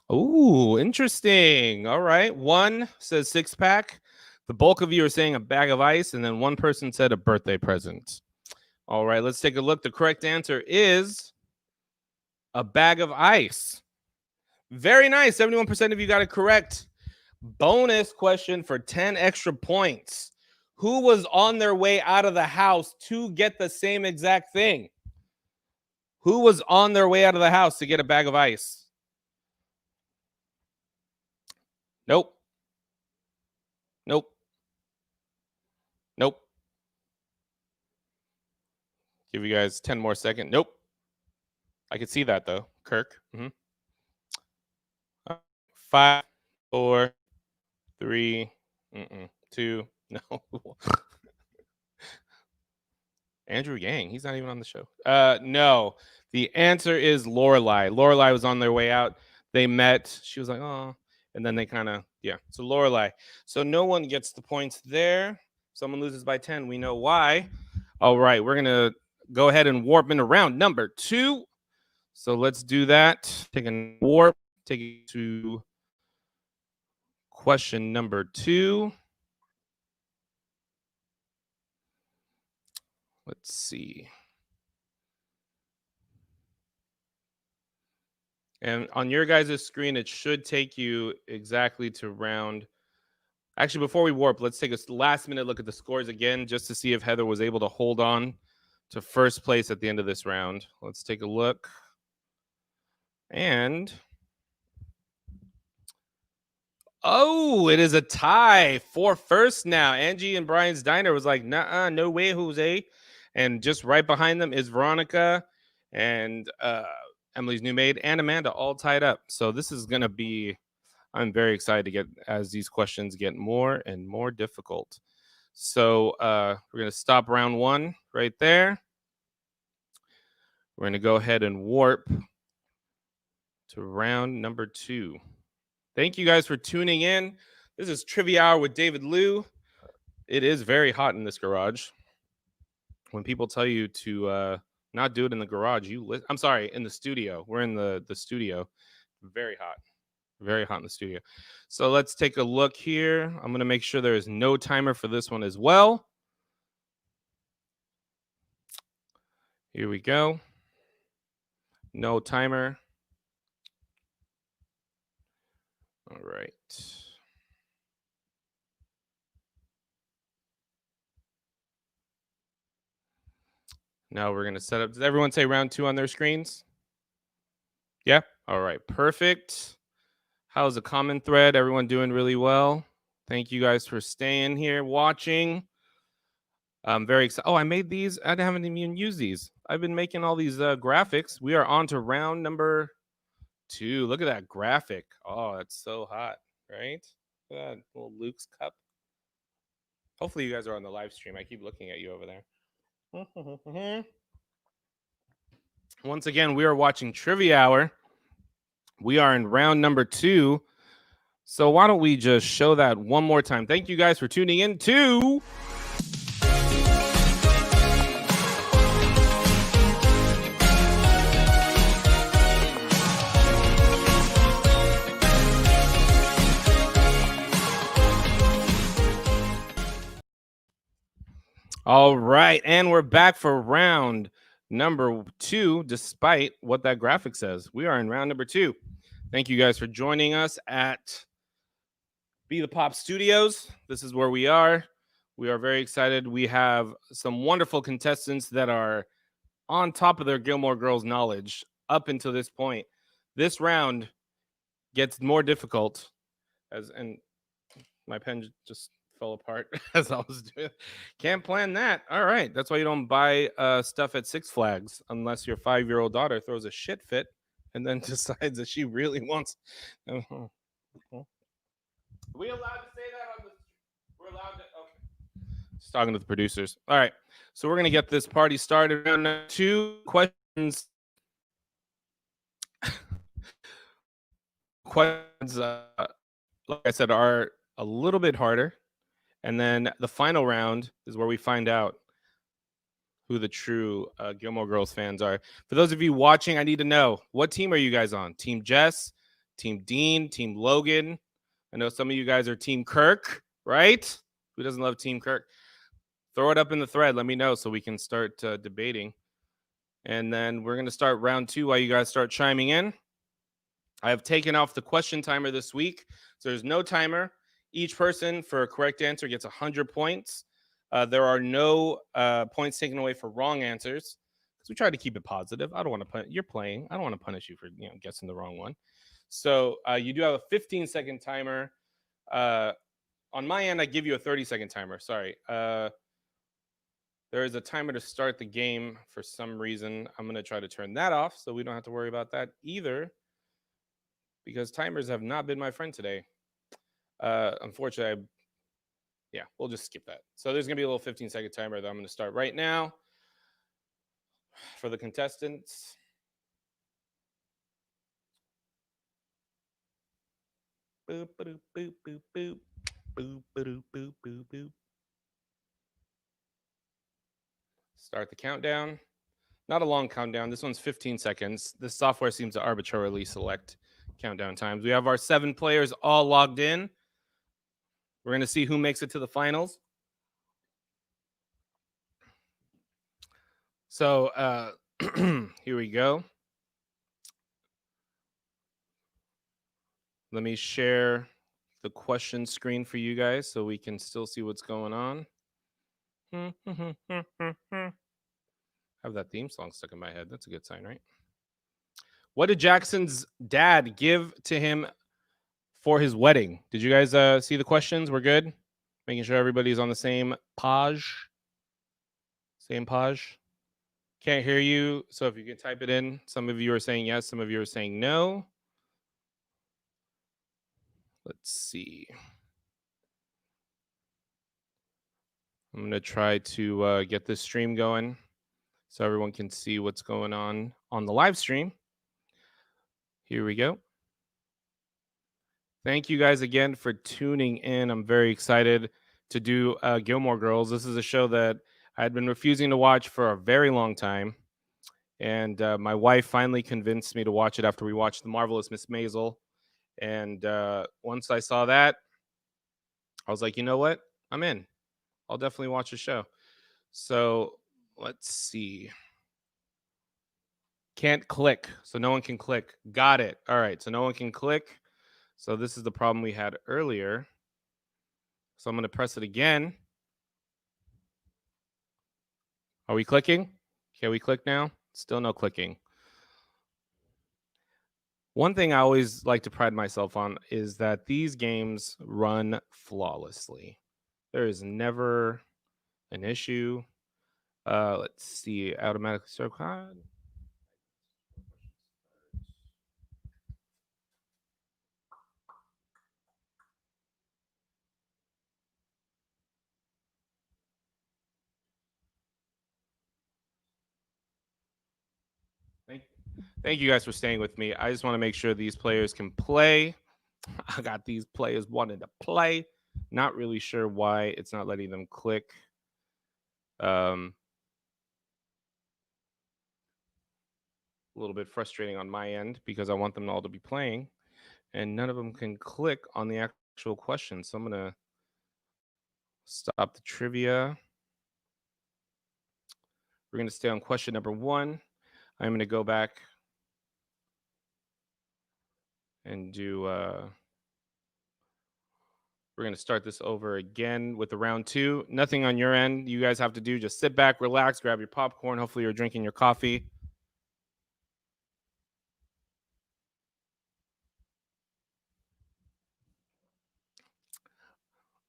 Ooh, interesting. All right. 1 says 6-pack. The bulk of you are saying a bag of ice, and then 1 person said a birthday present. All right, let's take a look. The correct answer is a bag of ice. Very nice. 71% of you got it correct. Bonus question for 10 extra points. Who was on their way out of the house to get the same exact thing? Who was on their way out of the house to get a bag of ice? Nope. Nope. Nope. Give you guys 10 more seconds. Nope. I could see that, though. Kirk. 5, 4, 3, 2. No. Andrew Yang. He's not even on the show. No. The answer is Lorelai. Lorelai was on their way out. They met. She was like, oh. And then they kind of, yeah. So Lorelai. So no one gets the points there. Someone loses by 10. We know why. All right. We're going to go ahead and warp into round number 2. So let's do that. Take a warp. Take it to question number 2. Let's see. And on your guys' screen, it should take you exactly to round. Actually, before we warp, let's take a last minute look at the scores again, just to see if Heather was able to hold on to first place at the end of this round. Let's take a look. And oh, it is a tie for first now. Angie and Brian's Diner was like, nah, no way, Jose. And just right behind them is Veronica and Emily's new maid and Amanda, all tied up. So this is going to be, I'm very excited to get as these questions get more and more difficult. So we're going to stop round 1 right there. We're going to go ahead and warp to round number 2. Thank you guys for tuning in. This is Trivia Hour with David Liu. It is very hot in this garage. When people tell you to not do it in the garage, I'm sorry, in the studio. We're in the studio. Very hot. Very hot in the studio. So let's take a look here. I'm going to make sure there is no timer for this one as well. Here we go. No timer. All right. Now we're going to set up. Does everyone say round 2 on their screens? Yeah. All right. Perfect. How's the common thread? Everyone doing really well. Thank you guys for staying here watching. I'm very excited. Oh, I made these. I haven't even used these. I've been making all these graphics. We are on to round number 2. Look at that graphic. Oh, it's so hot, right? Look at that little Luke's cup. Hopefully you guys are on the live stream. I keep looking at you over there. Once again, we are watching Trivia Hour. We are in round number 2. So why don't we just show that one more time? Thank you guys for tuning in to All right, and we're back for round number 2, despite what that graphic says. We are in round number 2. Thank you guys for joining us at Be the Pop Studios. This is where we are. We are very excited. We have some wonderful contestants that are on top of their Gilmore Girls knowledge up until this point. This round gets more difficult and my pen just fell apart as I was doing. Can't plan that. All right. That's why you don't buy stuff at Six Flags unless your 5-year-old daughter throws a shit fit and then decides that she really wants. Are we allowed to say that on the? We're allowed to. Okay. Just talking to the producers. All right. So we're gonna get this party started. Round 2 questions. Questions, like I said, are a little bit harder. And then the final round is where we find out who the true Gilmore Girls fans are. For those of you watching, I need to know, what team are you guys on? Team Jess, Team Dean, Team Logan? I know some of you guys are Team Kirk, right? Who doesn't love Team Kirk? Throw it up in the thread. Let me know so we can start debating. And then we're going to start round 2 while you guys start chiming in. I have taken off the question timer this week, so there's no timer. Each person for a correct answer gets 100 points. There are no points taken away for wrong answers because we try to keep it positive. I don't want to you're playing. I don't want to punish you for guessing the wrong one. So you do have a 15-second timer. On my end, I give you a 30-second timer. Sorry. There is a timer to start the game for some reason. I'm going to try to turn that off so we don't have to worry about that either, because timers have not been my friend today. Unfortunately, we'll just skip that. So there's going to be a little 15-second timer that I'm going to start right now for the contestants. Boop, boop, boop, boop, boop. Boop, boop, boop, boop, boop. Start the countdown. Not a long countdown. This one's 15 seconds. This software seems to arbitrarily select countdown times. We have our 7 players all logged in. We're going to see who makes it to the finals. So here we go. Let me share the question screen for you guys so we can still see what's going on. I have that theme song stuck in my head. That's a good sign, right? What did Jackson's dad give to him for his wedding? Did you guys see the questions? We're good? Making sure everybody's on the same page. Same page. Can't hear you, so if you can type it in. Some of you are saying yes, some of you are saying no. Let's see. I'm going to try to get this stream going so everyone can see what's going on the live stream. Here we go. Thank you guys again for tuning in. I'm very excited to do Gilmore Girls. This is a show that I had been refusing to watch for a very long time. And my wife finally convinced me to watch it after we watched The Marvelous Miss Maisel. And once I saw that, I was like, you know what? I'm in. I'll definitely watch the show. So let's see. Can't click. So no one can click. Got it. All right. So no one can click. So this is the problem we had earlier. So I'm going to press it again. Are we clicking? Can we click now? Still no clicking. One thing I always like to pride myself on is that these games run flawlessly. There is never an issue. Let's see. Automatically start card. Thank you guys for staying with me. I just want to make sure these players can play. I got these players wanting to play. Not really sure why it's not letting them click. A little bit frustrating on my end because I want them all to be playing, and none of them can click on the actual question. So I'm gonna stop the trivia. We're gonna stay on question number 1. I'm gonna go back and do. We're going to start this over again with the round 2. Nothing on your end. You guys have to do just sit back, relax, grab your popcorn. Hopefully, you're drinking your coffee.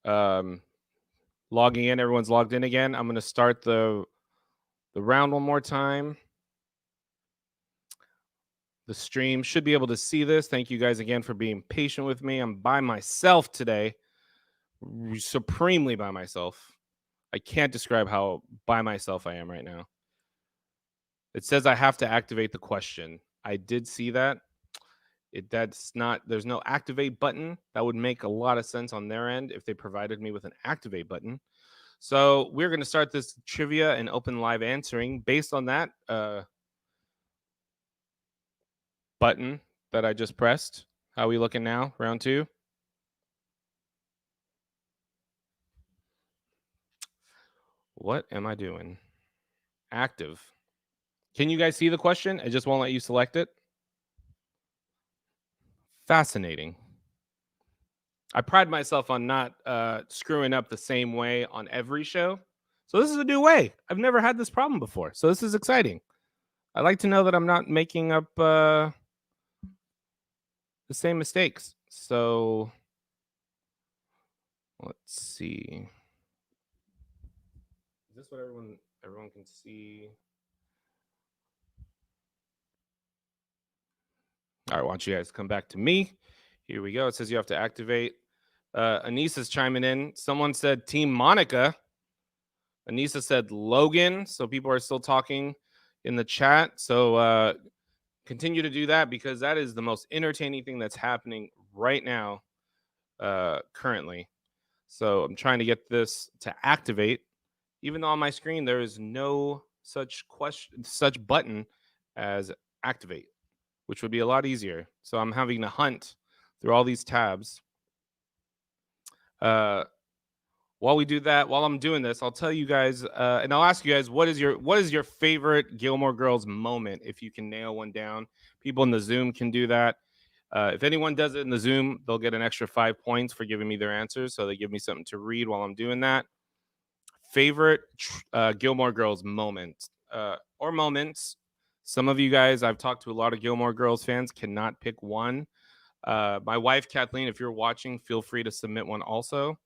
Logging in. Everyone's logged in again. I'm going to start the round one more time. The stream should be able to see this. Thank you guys again for being patient with me. I'm by myself today, supremely by myself. I can't describe how by myself I am right now. It says I have to activate the question. I did see that. There's no activate button. That would make a lot of sense on their end if they provided me with an activate button. So we're going to start this trivia and open live answering based on that button that I just pressed. How are we looking now? Round 2. What am I doing? Active. Can you guys see the question? It just won't let you select it. Fascinating. I pride myself on not screwing up the same way on every show. So this is a new way. I've never had this problem before. So this is exciting. I like to know that I'm not making up the same mistakes. So let's see. Is this what everyone can see? All right, why don't you guys come back to me? Here we go. It says you have to activate. Anissa's chiming in. Someone said Team Monica. Anissa said Logan. So people are still talking in the chat. So continue to do that because that is the most entertaining thing that's happening right now, currently. So I'm trying to get this to activate, even though on my screen there is no such button as activate, which would be a lot easier. So I'm having to hunt through all these tabs. While we do that, while I'm doing this, I'll tell you guys, and I'll ask you guys, what is your favorite Gilmore Girls moment? If you can nail one down, people in the Zoom can do that. If anyone does it in the Zoom, they'll get an extra 5 points for giving me their answers. So they give me something to read while I'm doing that. Favorite Gilmore Girls moment or moments. Some of you guys, I've talked to a lot of Gilmore Girls fans, cannot pick one. My wife, Kathleen, if you're watching, feel free to submit one also.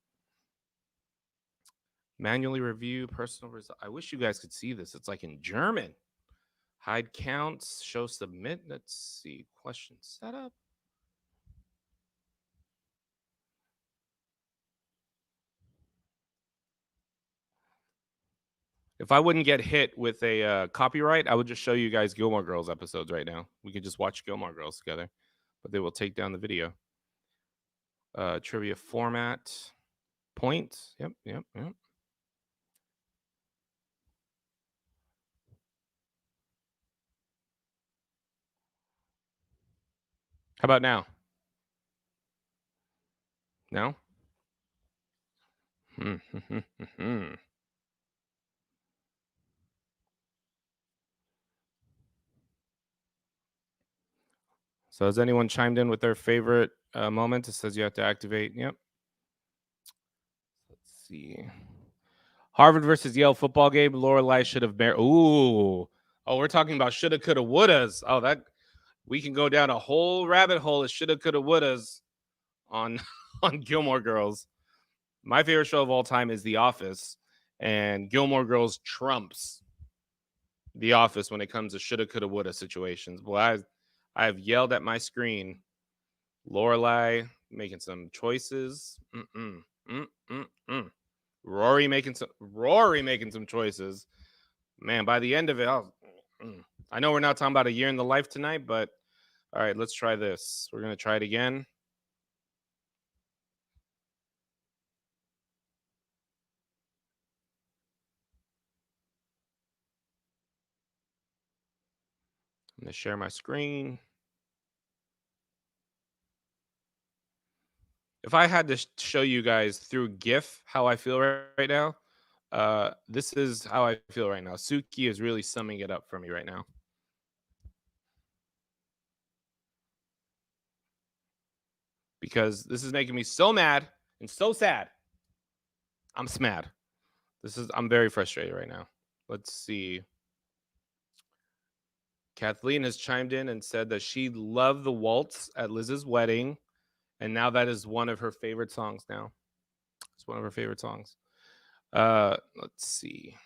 Manually review personal result. I wish you guys could see this. It's like in German. Hide counts, show submit. Let's see. Question setup. If I wouldn't get hit with a copyright, I would just show you guys Gilmore Girls episodes right now. We could just watch Gilmore Girls together, but they will take down the video. Trivia format. Points. Yep. How about now? No? So has anyone chimed in with their favorite moment? It says you have to activate. Yep. Let's see. Harvard versus Yale football game. Lorelai should have been. Ooh. Oh, we're talking about shoulda, coulda, wouldas. Oh, that we can go down a whole rabbit hole of shoulda, coulda, wouldas on on Gilmore Girls. My favorite show of all time is The Office, and Gilmore Girls trumps The Office when it comes to shoulda, coulda, woulda situations. Boy, I have yelled at my screen. Lorelai making some choices. Rory making some choices. Man, by the end of it, I know we're not talking about a year in the life tonight, but all right, let's try this. We're gonna try it again. I'm gonna share my screen. If I had to show you guys through GIF how I feel right now, this is how I feel right now. Suki is really summing it up for me right now. Because this is making me so mad and so sad. I'm smad. I'm very frustrated right now. Let's see. Kathleen has chimed in and said that she loved the waltz at Liz's wedding, and now that is one of her favorite songs now. It's one of her favorite songs. Let's see.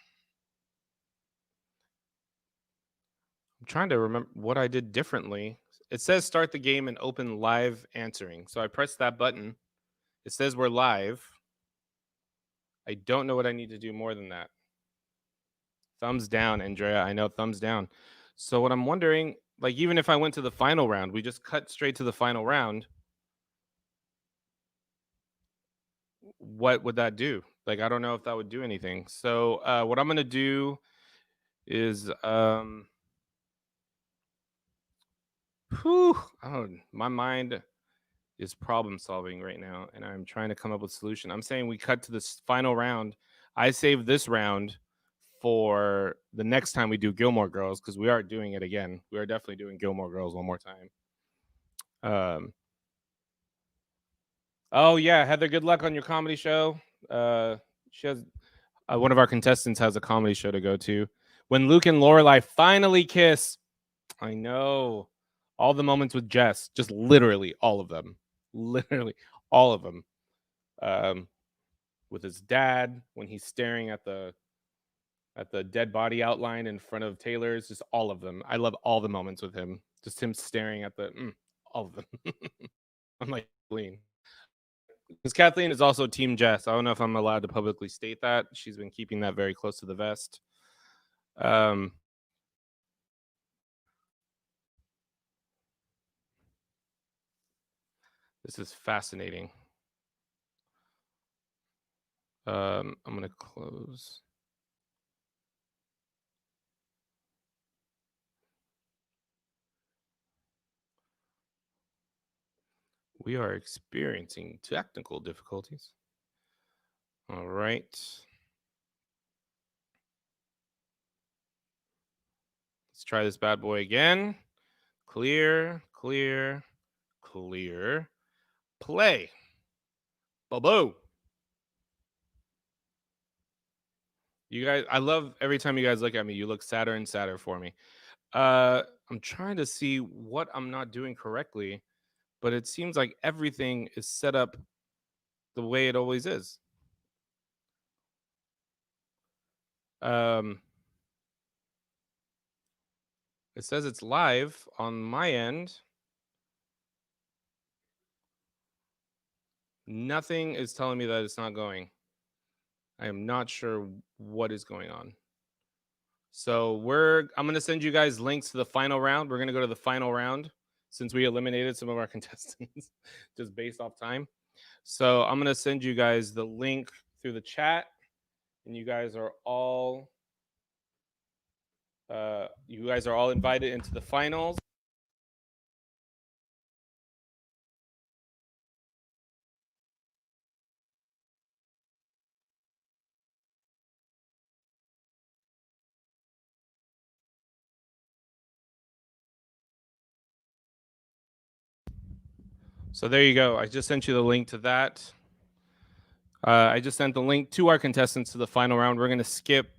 I'm trying to remember what I did differently. It says start the game and open live answering. So I pressed that button. It says we're live. I don't know what I need to do more than that. Thumbs down, Andrea. I know, thumbs down. So what I'm wondering, like, even if I went to the final round, we just cut straight to the final round. What would that do? Like, I don't know if that would do anything. So what I'm gonna do is my mind is problem solving right now, and I'm trying to come up with a solution. I'm saying we cut to this final round. I save this round for the next time we do Gilmore Girls, because we are doing it again. We are definitely doing Gilmore Girls one more time. Oh yeah, Heather, good luck on your comedy show. She has one of our contestants has a comedy show to go to. When Luke and Lorelai finally kiss, I know all the moments with Jess, just literally all of them, literally all of them. With his dad when he's staring at the dead body outline in front of Taylor's, just all of them. I love all the moments with him. Just him staring at all of them. I'm like, Kathleen. Because Kathleen is also Team Jess. I don't know if I'm allowed to publicly state that. She's been keeping that very close to the vest. This is fascinating. I'm going to close. We are experiencing technical difficulties. All right. Let's try this bad boy again. Clear, clear, clear. Play. Bobo. You guys, I love every time you guys look at me, you look sadder and sadder for me. I'm trying to see what I'm not doing correctly, but it seems like everything is set up the way it always is. It says it's live on my end. Nothing is telling me that it's not going. I am not sure what is going on. So I'm gonna send you guys links to the final round. We're gonna go to the final round since we eliminated some of our contestants just based off time. So I'm gonna send you guys the link through the chat, and you guys are all invited into the finals. So there you go. I just sent you the link to that. I just sent the link to our contestants to the final round. We're going to skip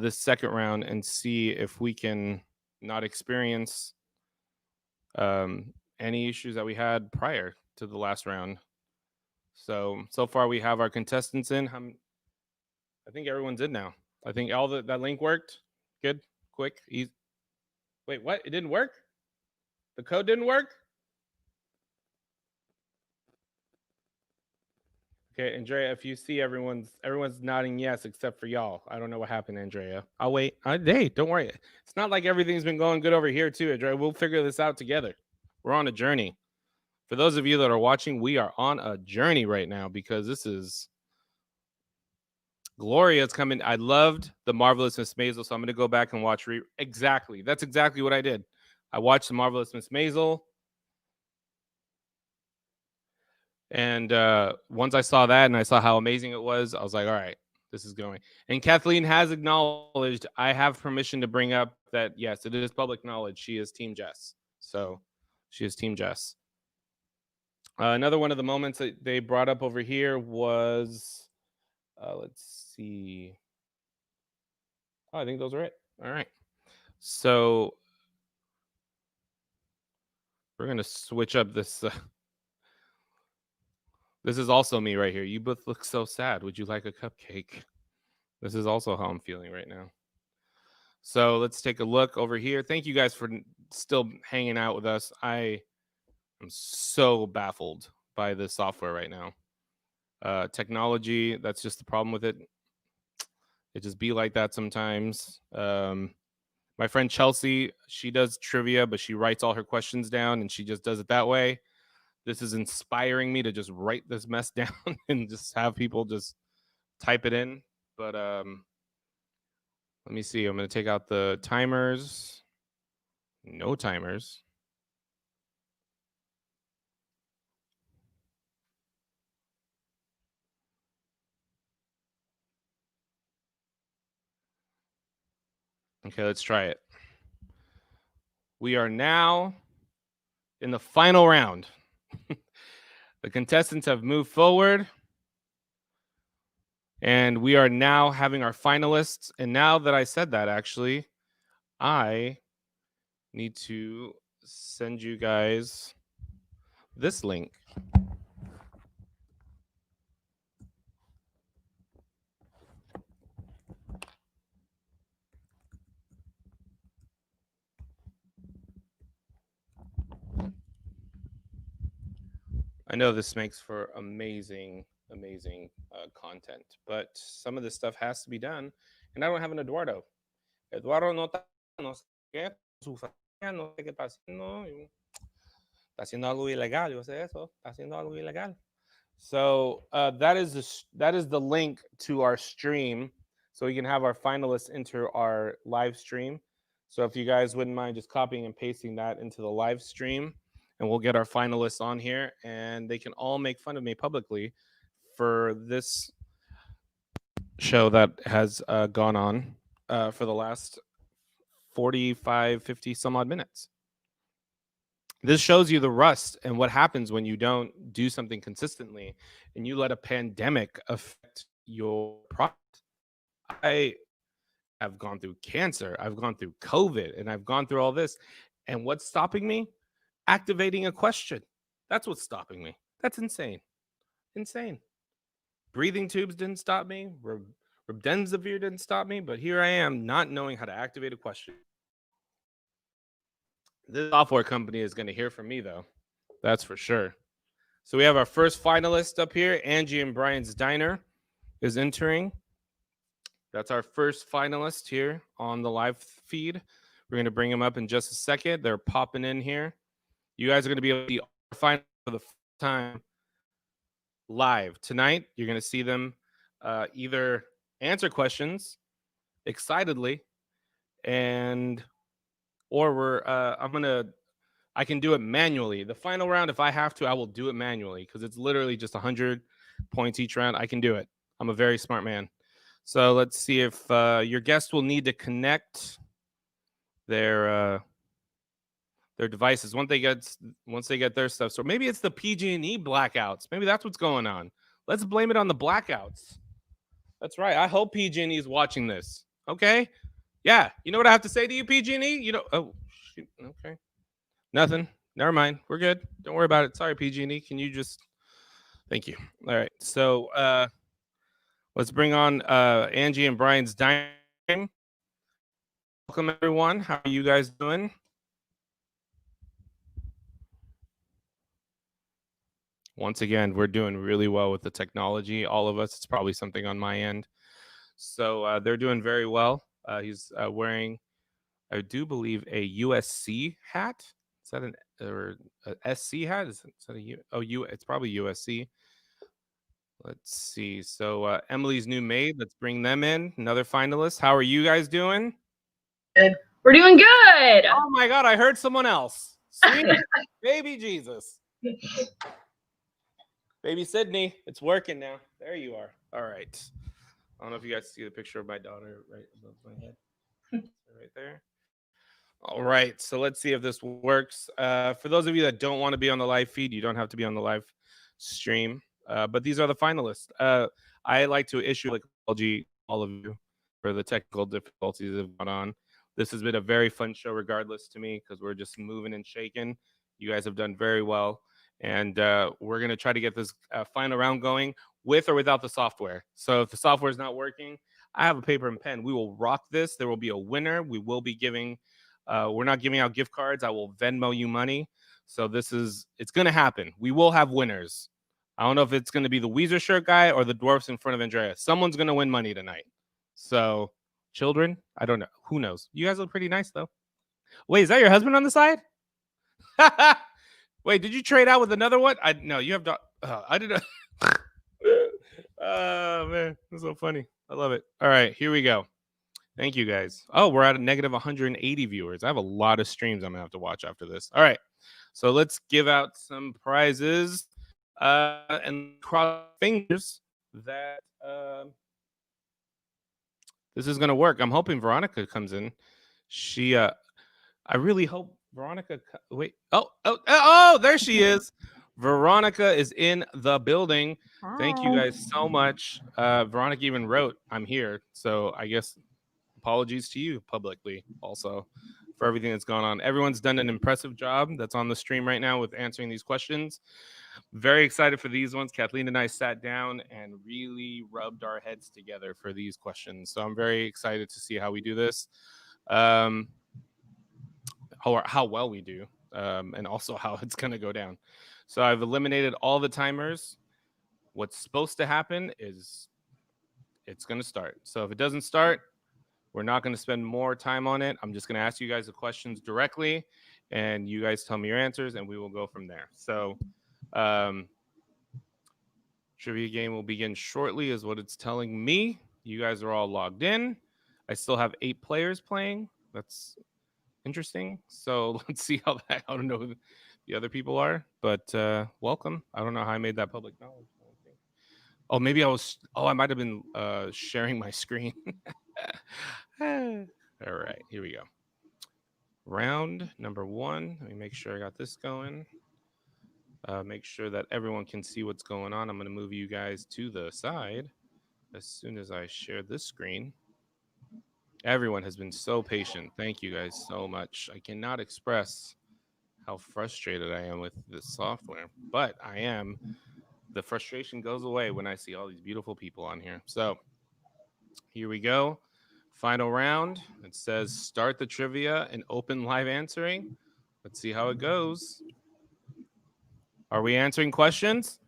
this second round and see if we can not experience any issues that we had prior to the last round. So far we have our contestants in. I think everyone's in now. I think all that link worked. Good, quick, easy. Wait, what? It didn't work? The code didn't work? Okay, Andrea, if you see everyone's nodding yes except for y'all. I don't know what happened, Andrea. I'll wait. Hey, don't worry. It's not like everything's been going good over here too, Andrea. We'll figure this out together. We're on a journey. For those of you that are watching, we are on a journey right now because this is Gloria's coming. I loved The Marvelous Miss Maisel, so I'm going to go back and watch. Exactly. That's exactly what I did. I watched The Marvelous Miss Maisel. And once I saw that and I saw how amazing it was, I was like, all right, this is going. And Kathleen has acknowledged I have permission to bring up that, yes, it is public knowledge. She is Team Jess. So she is Team Jess. Another one of the moments that they brought up over here was, let's see. Oh, I think those are it. All right. So we're going to switch up this. This is also me right here. You both look so sad. Would you like a cupcake? This is also how I'm feeling right now. So let's take a look over here. Thank you guys for still hanging out with us. I am so baffled by this software right now. Technology, that's just the problem with it. It just be like that sometimes. My friend Chelsea, she does trivia, but she writes all her questions down and she just does it that way. This is inspiring me to just write this mess down and just have people just type it in. But let me see. I'm going to take out the timers. No timers. Okay, let's try it. We are now in the final round. The contestants have moved forward. And we are now having our finalists. And now that I said that, actually, I need to send you guys this link. I know this makes for amazing content, but some of this stuff has to be done, and I don't have an Eduardo. Eduardo no sé qué, su familia, no sé qué está haciendo algo ilegal, yo sé eso, está haciendo algo ilegal. So that is the link to our stream, so we can have our finalists enter our live stream. So if you guys wouldn't mind just copying and pasting that into the live stream, and we'll get our finalists on here, and they can all make fun of me publicly for this show that has gone on for the last 45, 50 some odd minutes. This shows you the rust and what happens when you don't do something consistently and you let a pandemic affect your product. I have gone through cancer, I've gone through COVID, and I've gone through all this. And what's stopping me? Activating a question. That's what's stopping me. That's insane. Insane. Breathing tubes didn't stop me. Remdesivir didn't stop me. But here I am not knowing how to activate a question. This software company is going to hear from me, though. That's for sure. So we have our first finalist up here. Angie and Brian's Diner is entering. That's our first finalist here on the live feed. We're going to bring them up in just a second. They're popping in here. You guys are going to be able to see our finalists for the first time live. Tonight, you're going to see them either answer questions excitedly or I can do it manually. The final round, if I have to, I will do it manually because it's literally just 100 points each round. I can do it. I'm a very smart man. So let's see if your guest will need to connect their their devices once they get their stuff. So maybe it's the PG&E blackouts. Maybe that's what's going on. Let's blame it on the blackouts. That's right. I hope PG&E is watching this. Okay. Yeah. You know what I have to say to you, PG&E? You know. Oh, shoot. Okay. Nothing. Never mind. We're good. Don't worry about it. Sorry, PG&E. Can you just? Thank you. All right. So let's bring on Angie and Brian's dining. Welcome everyone. How are you guys doing? Once again, we're doing really well with the technology. All of us. It's probably something on my end. So they're doing very well. He's wearing, I do believe, a USC hat. Is that a SC hat? Is that a U? Oh, it's probably USC. Let's see. So Emily's new maid. Let's bring them in. Another finalist. How are you guys doing? Good. We're doing good. Oh my God! I heard someone else. Sweet baby Jesus. Baby Sydney, it's working now. There you are. All right. I don't know if you guys see the picture of my daughter right above my head. Right there. All right. So let's see if this works. For those of you that don't want to be on the live feed, you don't have to be on the live stream. But these are the finalists. I like to issue an apology to all of you for the technical difficulties that have gone on. This has been a very fun show regardless to me because we're just moving and shaking. You guys have done very well. And we're going to try to get this final round going with or without the software. So if the software is not working, I have a paper and pen. We will rock this. There will be a winner. We will be giving, we're not giving out gift cards. I will Venmo you money. So it's going to happen. We will have winners. I don't know if it's going to be the Weezer shirt guy or the dwarfs in front of Andrea. Someone's going to win money tonight. So children, I don't know. Who knows? You guys look pretty nice though. Wait, is that your husband on the side? Wait, did you trade out with another one? No, you have. I didn't. Oh man, that's so funny. I love it. All right, here we go. Thank you guys. Oh, we're at a negative 180 viewers. I have a lot of streams I'm gonna have to watch after this. All right, so let's give out some prizes and cross fingers that this is gonna work. I'm hoping Veronica comes in. I really hope Veronica. Wait. Oh, there she is. Veronica is in the building. Hi. Thank you guys so much. Veronica even wrote, "I'm here." So I guess apologies to you publicly also for everything that's gone on. Everyone's done an impressive job that's on the stream right now with answering these questions. Very excited for these ones. Kathleen and I sat down and really rubbed our heads together for these questions. So I'm very excited to see how we do this. How well we do, and also how it's going to go down. So I've eliminated all the timers. What's supposed to happen is it's going to start. So if it doesn't start, we're not going to spend more time on it. I'm just going to ask you guys the questions directly, and you guys tell me your answers, and we will go from there. So trivia game will begin shortly is what it's telling me. You guys are all logged in. I still have 8 players playing. That's interesting. So let's see how that. I don't know who the other people are, but welcome. I don't know how I made that public knowledge. Oh, maybe I was. Oh, I might have been sharing my screen. All right, here we go. Round number 1. Let me make sure I got this going. Make sure that everyone can see what's going on. I'm going to move you guys to the side as soon as I share this screen. Everyone has been so patient. Thank you guys so much. I cannot express how frustrated I am with this software, but I am. The frustration goes away when I see all these beautiful people on here. So here we go. Final round. It says start the trivia and open live answering. Let's see how it goes. Are we answering questions?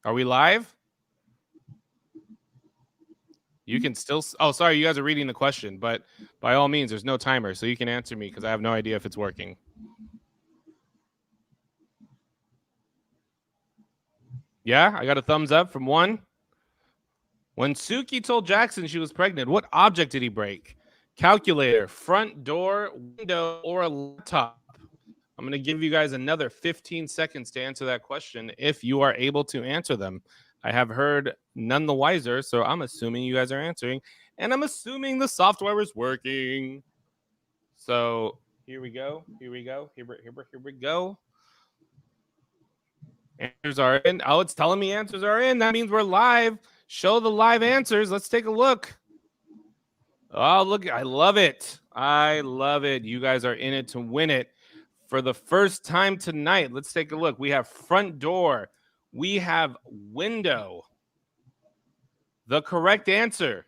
Are we live? You can still. Oh, sorry, you guys are reading the question, but by all means, there's no timer, so you can answer me because I have no idea if it's working. Yeah, I got a thumbs up from 1. When Suki told Jackson she was pregnant, what object did he break? Calculator, front door, window, or a laptop? I'm going to give you guys another 15 seconds to answer that question if you are able to answer them. I have heard none the wiser, so I'm assuming you guys are answering, and I'm assuming the software is working. So here we go. Here we go. Here we go. Answers are in. Oh, it's telling me answers are in. That means we're live. Show the live answers. Let's take a look. Oh, look. I love it. I love it. You guys are in it to win it for the first time tonight. Let's take a look. We have front door. We have window. The correct answer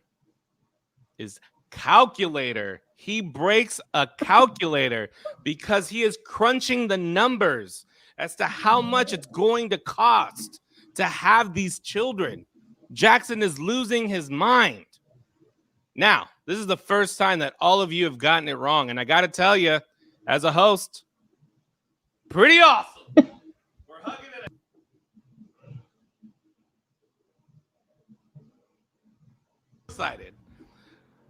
is calculator. He breaks a calculator because he is crunching the numbers as to how much it's going to cost to have these children. Jackson is losing his mind. Now, this is the first time that all of you have gotten it wrong. And I got to tell you, as a host, pretty awesome. We're hugging it out. Excited.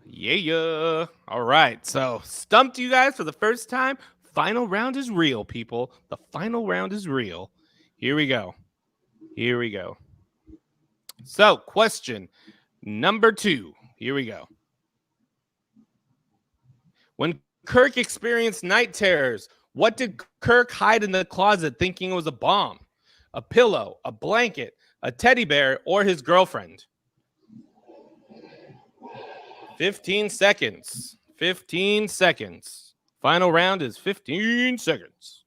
Yeah. All right. So, stumped you guys for the first time. Final round is real, people. The final round is real. Here we go. Here we go. So, question number 2. Here we go. When Kirk experienced night terrors, what did Kirk hide in the closet thinking it was a bomb? A pillow, a blanket, a teddy bear, or his girlfriend? 15 seconds. 15 seconds. Final round is 15 seconds.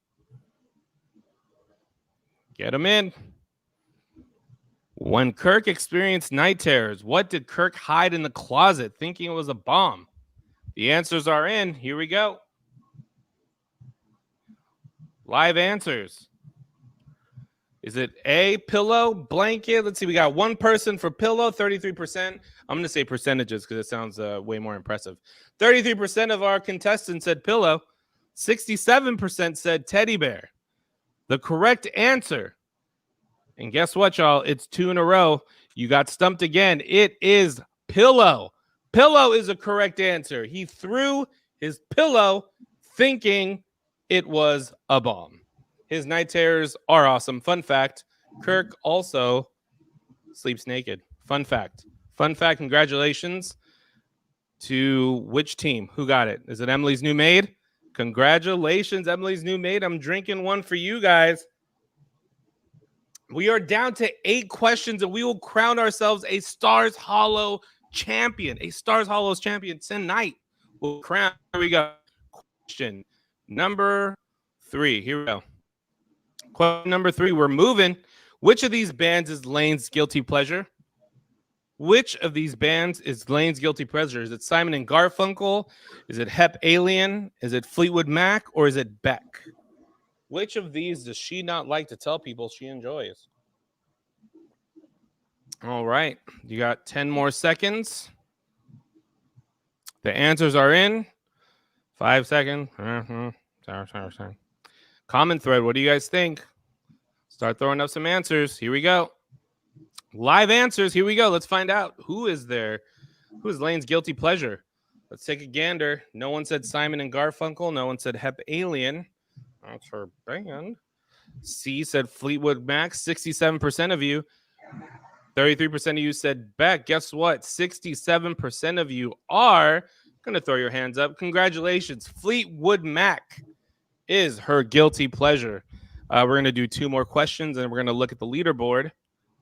Get them in. When Kirk experienced night terrors, what did Kirk hide in the closet thinking it was a bomb? The answers are in. Here we go. Live answers. Is it A, pillow, blanket? Let's see. We got one person for pillow, 33%. I'm going to say percentages because it sounds way more impressive. 33% of our contestants said pillow. 67% said teddy bear. The correct answer, and guess what, y'all? It's 2 in a row. You got stumped again. It is pillow. Pillow is a correct answer. He threw his pillow thinking it was a bomb. His night terrors are awesome. Fun fact, Kirk also sleeps naked. Fun fact. Fun fact, congratulations to which team? Who got it? Is it Emily's new maid? Congratulations, Emily's new maid. I'm drinking one for you guys. We are down to 8 questions, and we will crown ourselves a Stars Hollow champion. A Stars Hollows champion tonight. We'll crown. Here we go. Question number 3. Here we go. Question number 3. We're moving. Which of these bands is Lane's guilty pleasure? Which of these bands is Lane's guilty pleasure? Is it Simon and Garfunkel? Is it Hep Alien? Is it Fleetwood Mac? Or is it Beck? Which of these does she not like to tell people she enjoys? All right. You got 10 more seconds. The answers are in. 5 seconds. Common thread. What do you guys think? Start throwing up some answers. Here we go. Live answers. Here we go. Let's find out who is there. Who is Lane's guilty pleasure? Let's take a gander. No one said Simon and Garfunkel. No one said Hep Alien. That's her band. C said Fleetwood Mac. 67% of you. 33% of you said Beck. Guess what? 67% of you are going to throw your hands up. Congratulations. Fleetwood Mac is her guilty pleasure. We're going to do 2 more questions, and we're going to look at the leaderboard.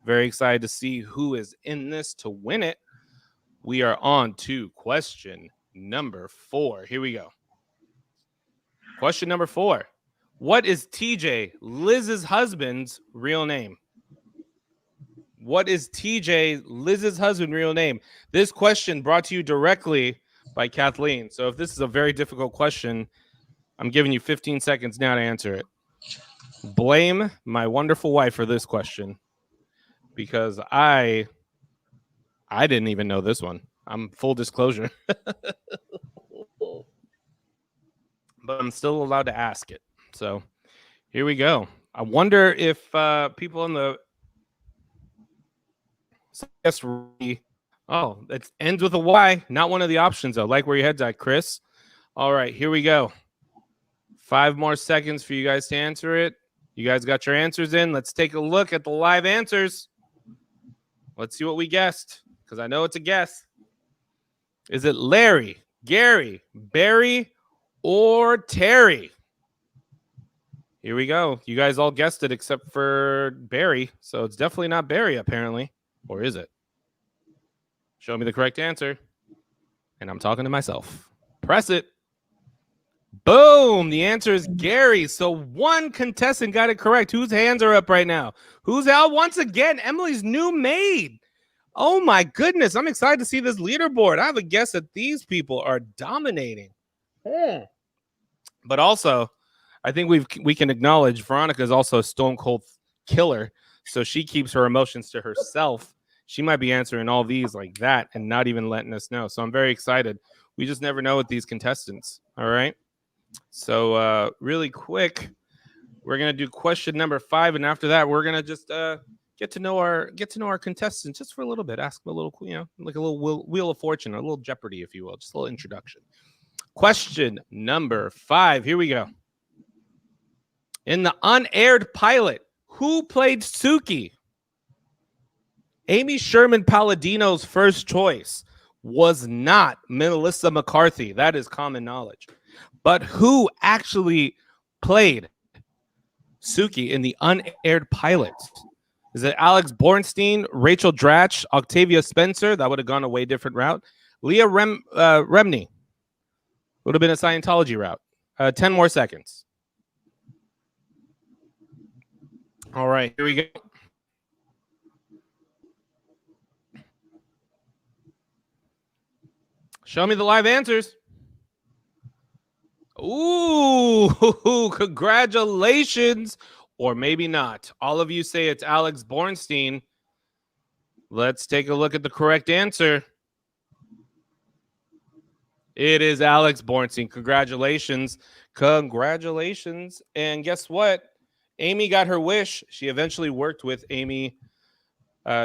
Very excited to see who is in this to win it. We are on to question number 4. Here we go. Question number 4. What is TJ, Liz's husband's real name? What is TJ, Liz's husband's real name? This question brought to you directly by Kathleen. So if this is a very difficult question, I'm giving you 15 seconds now to answer it. Blame my wonderful wife for this question because I didn't even know this one. I'm full disclosure. But I'm still allowed to ask it. So here we go. I wonder if people in the it ends with a Y, not one of the options though. Like where your head's at, Chris. All right, here we go. 5 more seconds for you guys to answer it. You guys got your answers in. Let's take a look at the live answers. Let's see what we guessed, because I know it's a guess. Is it Larry, Gary, Barry, or Terry? Here we go. You guys all guessed it except for Barry. So it's definitely not Barry, apparently. Or is it? Show me the correct answer. And I'm talking to myself. Press it. Boom. The answer is Gary. So one contestant got it correct. Whose hands are up right now? Who's out? Once again, Emily's new maid. Oh my goodness. I'm excited to see this leaderboard. I have a guess that these people are dominating. Yeah. But also, I think we can acknowledge Veronica is also a stone cold killer. So she keeps her emotions to herself. She might be answering all these like that and not even letting us know. So I'm very excited. We just never know with these contestants. All right. So really quick, we're gonna do question number 5, and after that, we're gonna just get to know our contestants just for a little bit. Ask them a little, like a little wheel of fortune, a little Jeopardy, if you will, just a little introduction. Question number 5. Here we go. In the unaired pilot, who played Suki? Amy Sherman Palladino's first choice was not Melissa McCarthy. That is common knowledge. But who actually played Suki in the unaired pilot? Is it Alex Bornstein, Rachel Dratch, Octavia Spencer? That would have gone a way different route. Leah Remini would have been a Scientology route. 10 more seconds. All right, here we go. Show me the live answers. Ooh, congratulations. Or maybe not. All of you say it's Alex Bornstein. Let's take a look at the correct answer. It is Alex Bornstein. Congratulations. Congratulations. And guess what? Amy got her wish. She eventually worked with Amy.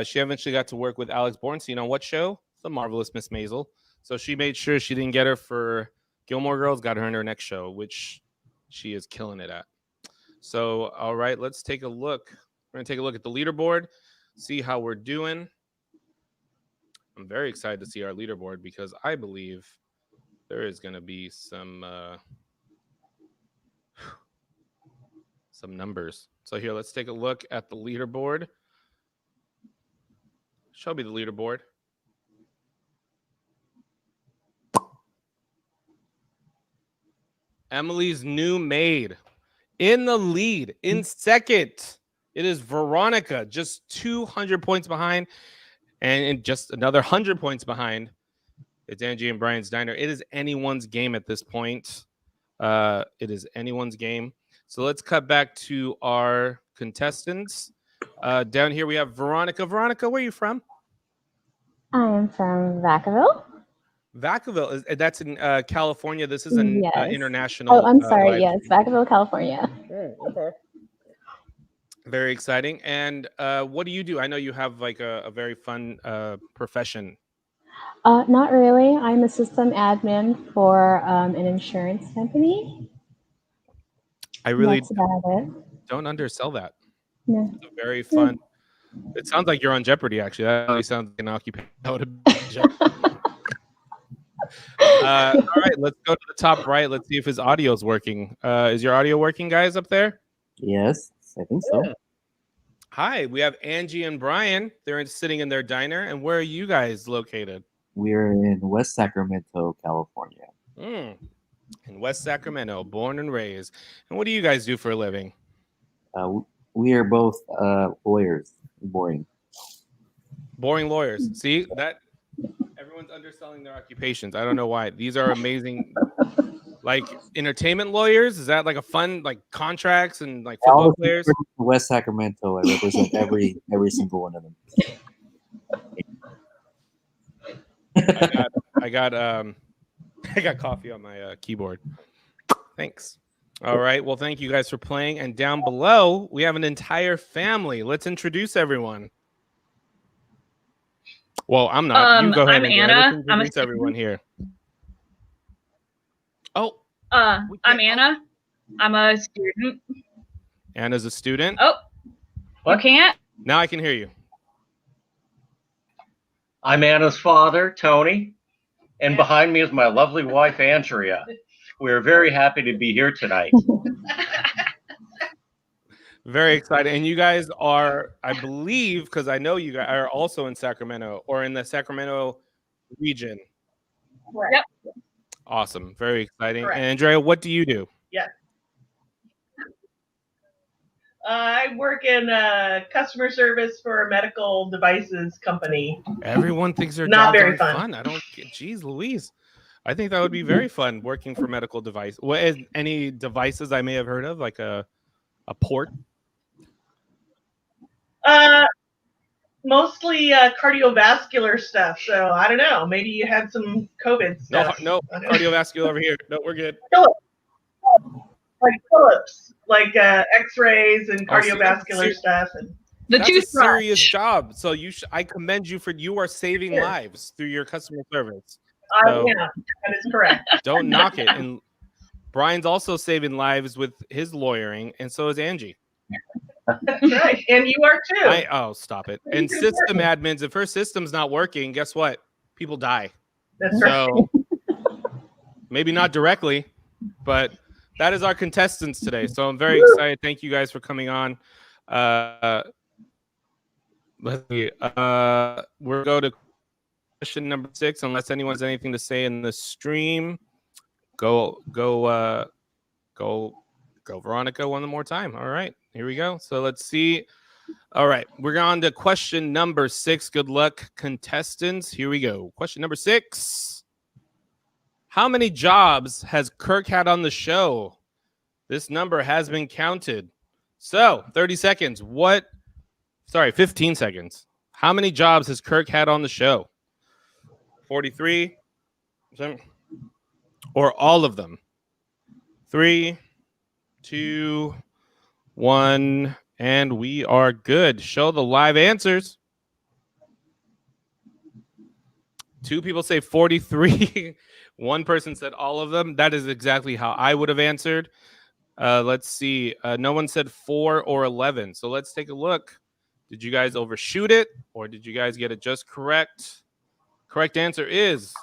She eventually got to work with Alex Bornstein on what show? The Marvelous Miss Maisel. So she made sure she didn't get her for Gilmore Girls, got her in her next show, which she is killing it at. So, all right, let's take a look. We're going to take a look at the leaderboard, see how we're doing. I'm very excited to see our leaderboard because I believe there is going to be some numbers. So here, let's take a look at the leaderboard. Show me the leaderboard. Emily's new maid in the lead. In second, it is Veronica, just 200 points behind. And just another 100 points behind, it's Angie and Brian's Diner. It is anyone's game at this point. It is anyone's game. So let's cut back to our contestants. Down here we have Veronica. Veronica, where are you from? I am from Vacaville. Vacaville, that's in California. This is an Yes. international. Oh, I'm sorry. Yes, Vacaville, California. Okay. Very exciting. And what do you do? I know you have like a very fun profession. Not really. I'm a system admin for an insurance company. I really That's about it. don't undersell that. No. It's a very fun. It sounds like you're on Jeopardy, actually. That really sounds like an occupation. All right, let's go to the top right. Let's see if his audio is working. Is your audio working, guys, up there? Yes, I think so. Yeah. Hi, we have Angie and Brian. They're sitting in their diner. And where are you guys located? We're in West Sacramento, California. In West Sacramento, born and raised. And what do you guys do for a living? We are both lawyers. Boring. Boring lawyers. See, that everyone's underselling their occupations. I don't know why. These are amazing. Like entertainment lawyers? Is that like a fun, like contracts and like football players? West Sacramento, I represent every single one of them. I got coffee on my keyboard. Thanks. All right. Well, thank you guys for playing. And down below, we have an entire family. Let's introduce everyone. Well, I'm not. You go ahead. I'm Anna. Let's introduce everyone here. Oh. I'm Anna. I'm a student. Anna's a student. Oh. You can't? Now I can hear you. I'm Anna's father, Tony, and behind me is my lovely wife, Andrea. We're very happy to be here tonight. Very excited. And you guys are, I believe, because I know you guys are also in Sacramento or in the Sacramento region. Yep. Awesome. Very exciting. Correct. And Andrea, what do you do? Yeah. I work in customer service for a medical devices company. Everyone thinks their Not jobs very aren't fun. fun. I don't. Geez, Louise. I think that would be very fun working for medical device. What is any devices I may have heard of, like a port? Mostly cardiovascular stuff. So I don't know. Maybe you had some COVID stuff. No, cardiovascular over here. No, we're good. Like Phillips, like X-rays and cardiovascular stuff. And The That's a toothbrush. serious job. So I commend you for you are saving Sure. lives through your customer service. Yeah, So that is correct. don't knock it. And Brian's also saving lives with his lawyering, and so is Angie. That's right. And you are too. Oh, stop it. And system admins, if her system's not working, guess what? People die. That's right. So maybe not directly, but that is our contestants today. So I'm very excited. Thank you guys for coming on. Let's see. We'll go to question number 6, unless anyone has anything to say in the stream. Go, Veronica, one more time. All right, here we go. So let's see. All right, we're on to question number 6. Good luck, contestants. Here we go. Question number 6. How many jobs has Kirk had on the show? This number has been counted. So 30 seconds. 15 seconds. How many jobs has Kirk had on the show? 43? Or all of them? 3, 2, 1, and we are good. Show the live answers. 2 people say 43. 1 person said all of them. That is exactly how I would have answered. Let's see. No one said 4 or 11. So let's take a look. Did you guys overshoot it, or did you guys get it just correct? Correct answer is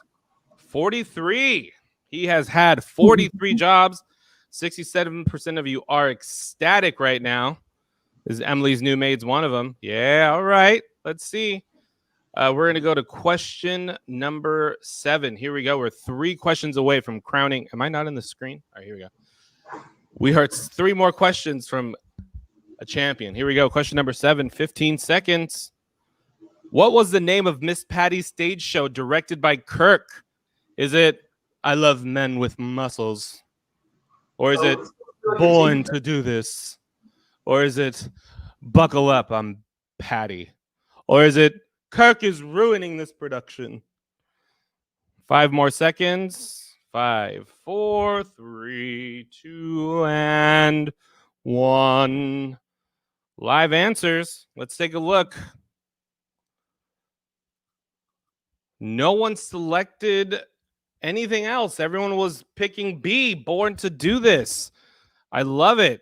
43. He has had 43 jobs. 67% of you are ecstatic right now. Is Emily's new maid's one of them? Yeah, all right. Let's see. We're going to go to question number 7. Here we go. We're 3 questions away from crowning. Am I not in the screen? All right, here we go. We heard 3 more questions from a champion. Here we go. Question number 7, 15 seconds. What was the name of Miss Patty's stage show directed by Kirk? Is it I Love Men with Muscles? Or is it Born to Do This? Or is it Buckle Up, I'm Patty? Or is it Kirk is ruining this production? 5 more seconds. 5, 4, 3, 2, and 1. Live answers. Let's take a look. No one selected anything else. Everyone was picking B, Born to Do This. I love it.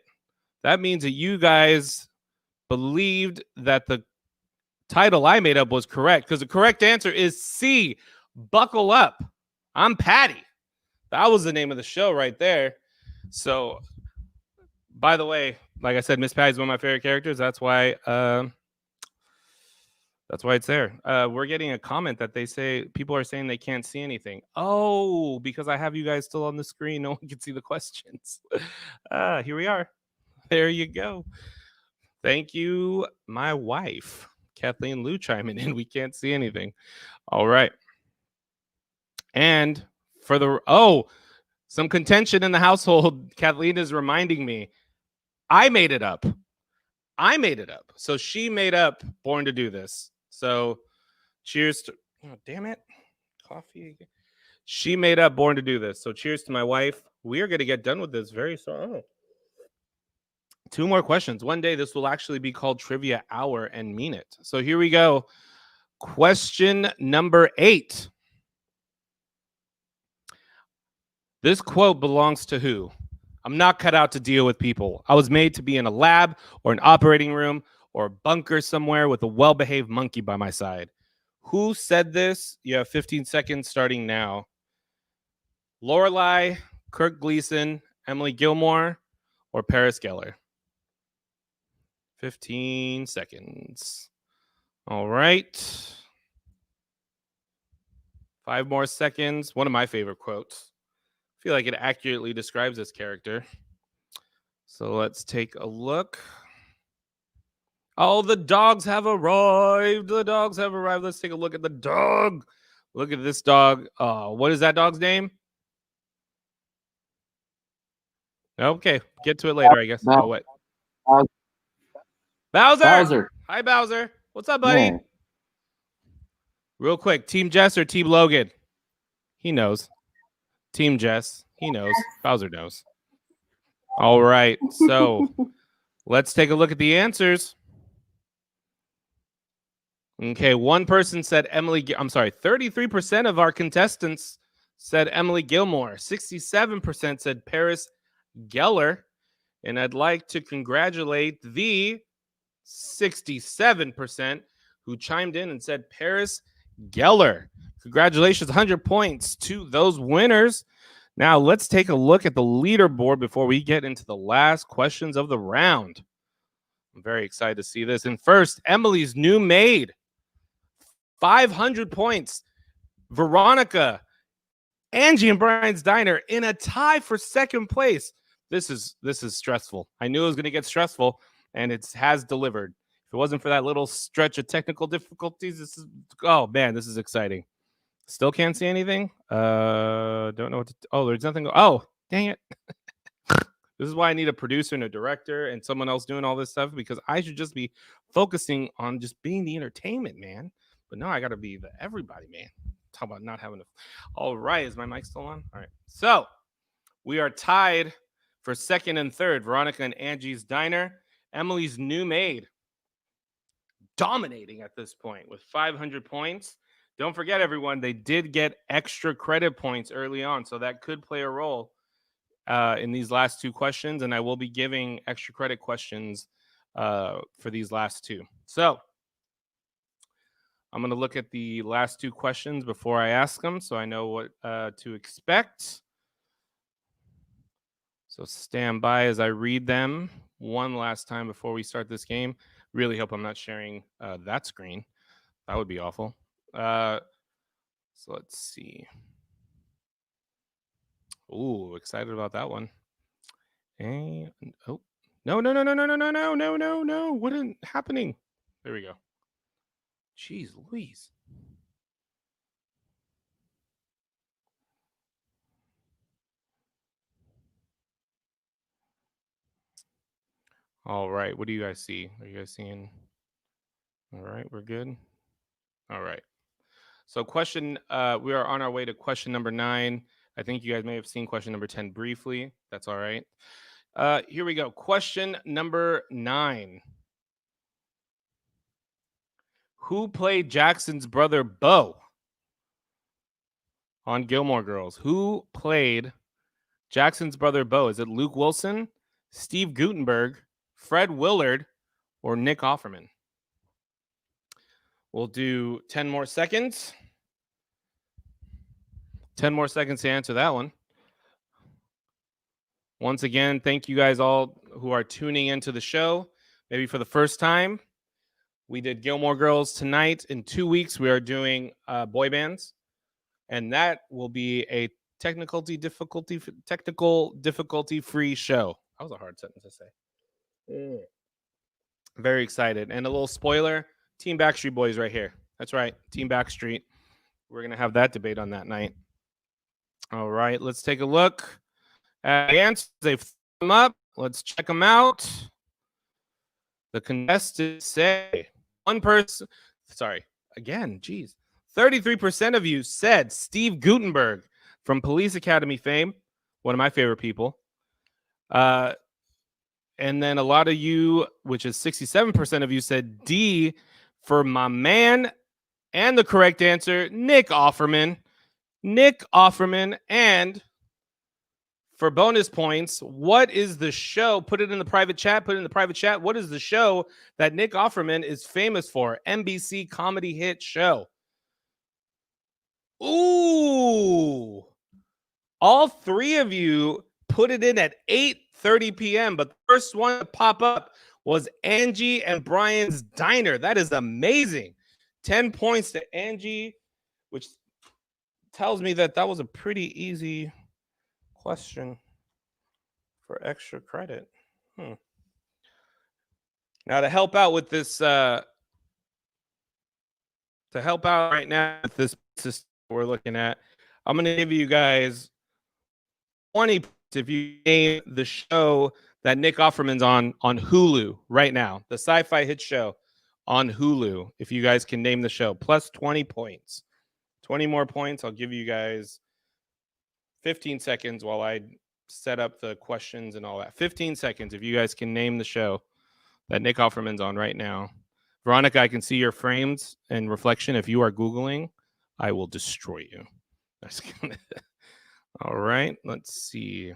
That means that you guys believed that the title I made up was correct, because the correct answer is C, Buckle Up, I'm Patty. That was the name of the show right there. So, by the way, like I said, Miss Patty's one of my favorite characters. That's why it's there. We're getting a comment that people are saying they can't see anything. Oh, because I have you guys still on the screen. No one can see the questions. Here we are. There you go. Thank you, my wife, Kathleen Lou, chiming in. We can't see anything. All right. And for some contention in the household, Kathleen is reminding me, I made it up. So she made up Born to Do This. So cheers to, oh, damn it. Coffee again. She made up Born to Do This. So cheers to my wife. We are going to get done with this very soon. Oh. 2 more questions. One day this will actually be called Trivia Hour and mean it. So here we go. Question number 8. This quote belongs to who? I'm not cut out to deal with people. I was made to be in a lab or an operating room or a bunker somewhere with a well-behaved monkey by my side. Who said this? You have 15 seconds starting now. Lorelai, Kirk Gleason, Emily Gilmore, or Paris Geller? 15 seconds. All right. 5 more seconds. One of my favorite quotes. I feel like it accurately describes this character. So let's take a look. Oh, the dogs have arrived. The dogs have arrived. Let's take a look at the dog. Look at this dog. What is that dog's name? Okay, get to it later, I guess. Oh, wait. Bowser. Bowser. Hi, Bowser. What's up, buddy? Yeah. Real quick, Team Jess or Team Logan? He knows. Team Jess. He knows. Bowser knows. All right. So let's take a look at the answers. Okay. One person said Emily. I'm sorry. 33% of our contestants said Emily Gilmore. 67% said Paris Geller. And I'd like to congratulate the 67% who chimed in and said Paris Geller. Congratulations, 100 points to those winners. Now let's take a look at the leaderboard before we get into the last questions of the round. I'm very excited to see this. And first, Emily's new maid, 500 points. Veronica, Angie and Brian's Diner in a tie for second place. This is stressful. I knew it was going to get stressful, and it has delivered. If it wasn't for that little stretch of technical difficulties, this is exciting. Still can't see anything. Don't know what to. Oh, there's nothing. Oh, dang it. This is why I need a producer and a director and someone else doing all this stuff, because I should just be focusing on just being the entertainment man. But no, I got to be the everybody man. Talk about not having a. All right. Is my mic still on? All right. So we are tied for second and third. Veronica and Angie's Diner. Emily's new maid dominating at this point with 500 points. Don't forget, everyone, they did get extra credit points early on, so that could play a role in these last two questions, and I will be giving extra credit questions for these last two. So I'm going to look at the last two questions before I ask them, so I know what to expect. So stand by as I read them one last time before we start this game. Really hope I'm not sharing that screen. That would be awful. So let's see. Ooh, excited about that one. And oh, no. What is happening? There we go. Jeez Louise. All right. What do you guys see? Are you guys seeing? All right, we're good. All right. So we are on our way to question number 9. I think you guys may have seen question number 10 briefly. That's all right. Here we go. Question number 9. Who played Jackson's brother Bo on Gilmore Girls? Who played Jackson's brother Bo? Is it Luke Wilson, Steve Guttenberg, Fred Willard, or Nick Offerman? We'll do 10 more seconds. 10 more seconds to answer that one. Once again, thank you guys all who are tuning into the show. Maybe for the first time, we did Gilmore Girls tonight. In 2 weeks, we are doing boy bands, and that will be a technical difficulty-free show. That was a hard sentence to say. Very excited. And a little spoiler, Team Backstreet Boys right here. That's right, Team Backstreet. We're going to have that debate on that night. All right, let's take a look at the answers. They've thrown them up. Let's check them out. The contestants say one person. Sorry, again, geez. 33% of you said Steve Guttenberg from Police Academy fame, one of my favorite people. And then a lot of you, which is 67% of you, said D for my man. And the correct answer, Nick Offerman. Nick Offerman. And for bonus points, what is the show? Put it in the private chat. What is the show that Nick Offerman is famous for? NBC comedy hit show. Ooh. All three of you put it in at 8:30 p.m., but the first one to pop up was Angie and Brian's Diner. That is amazing. 10 points to Angie, which tells me that was a pretty easy question for extra credit. Now to help out with this, right now with this system we're looking at, I'm going to give you guys 20 points if you name the show that Nick Offerman's on Hulu right now, the sci-fi hit show on Hulu. If you guys can name the show, plus 20 points. 20 more points. I'll give you guys 15 seconds while I set up the questions and all that. 15 seconds if you guys can name the show that Nick Offerman's on right now. Veronica, I can see your frames and reflection. If you are Googling, I will destroy you. All right, let's see.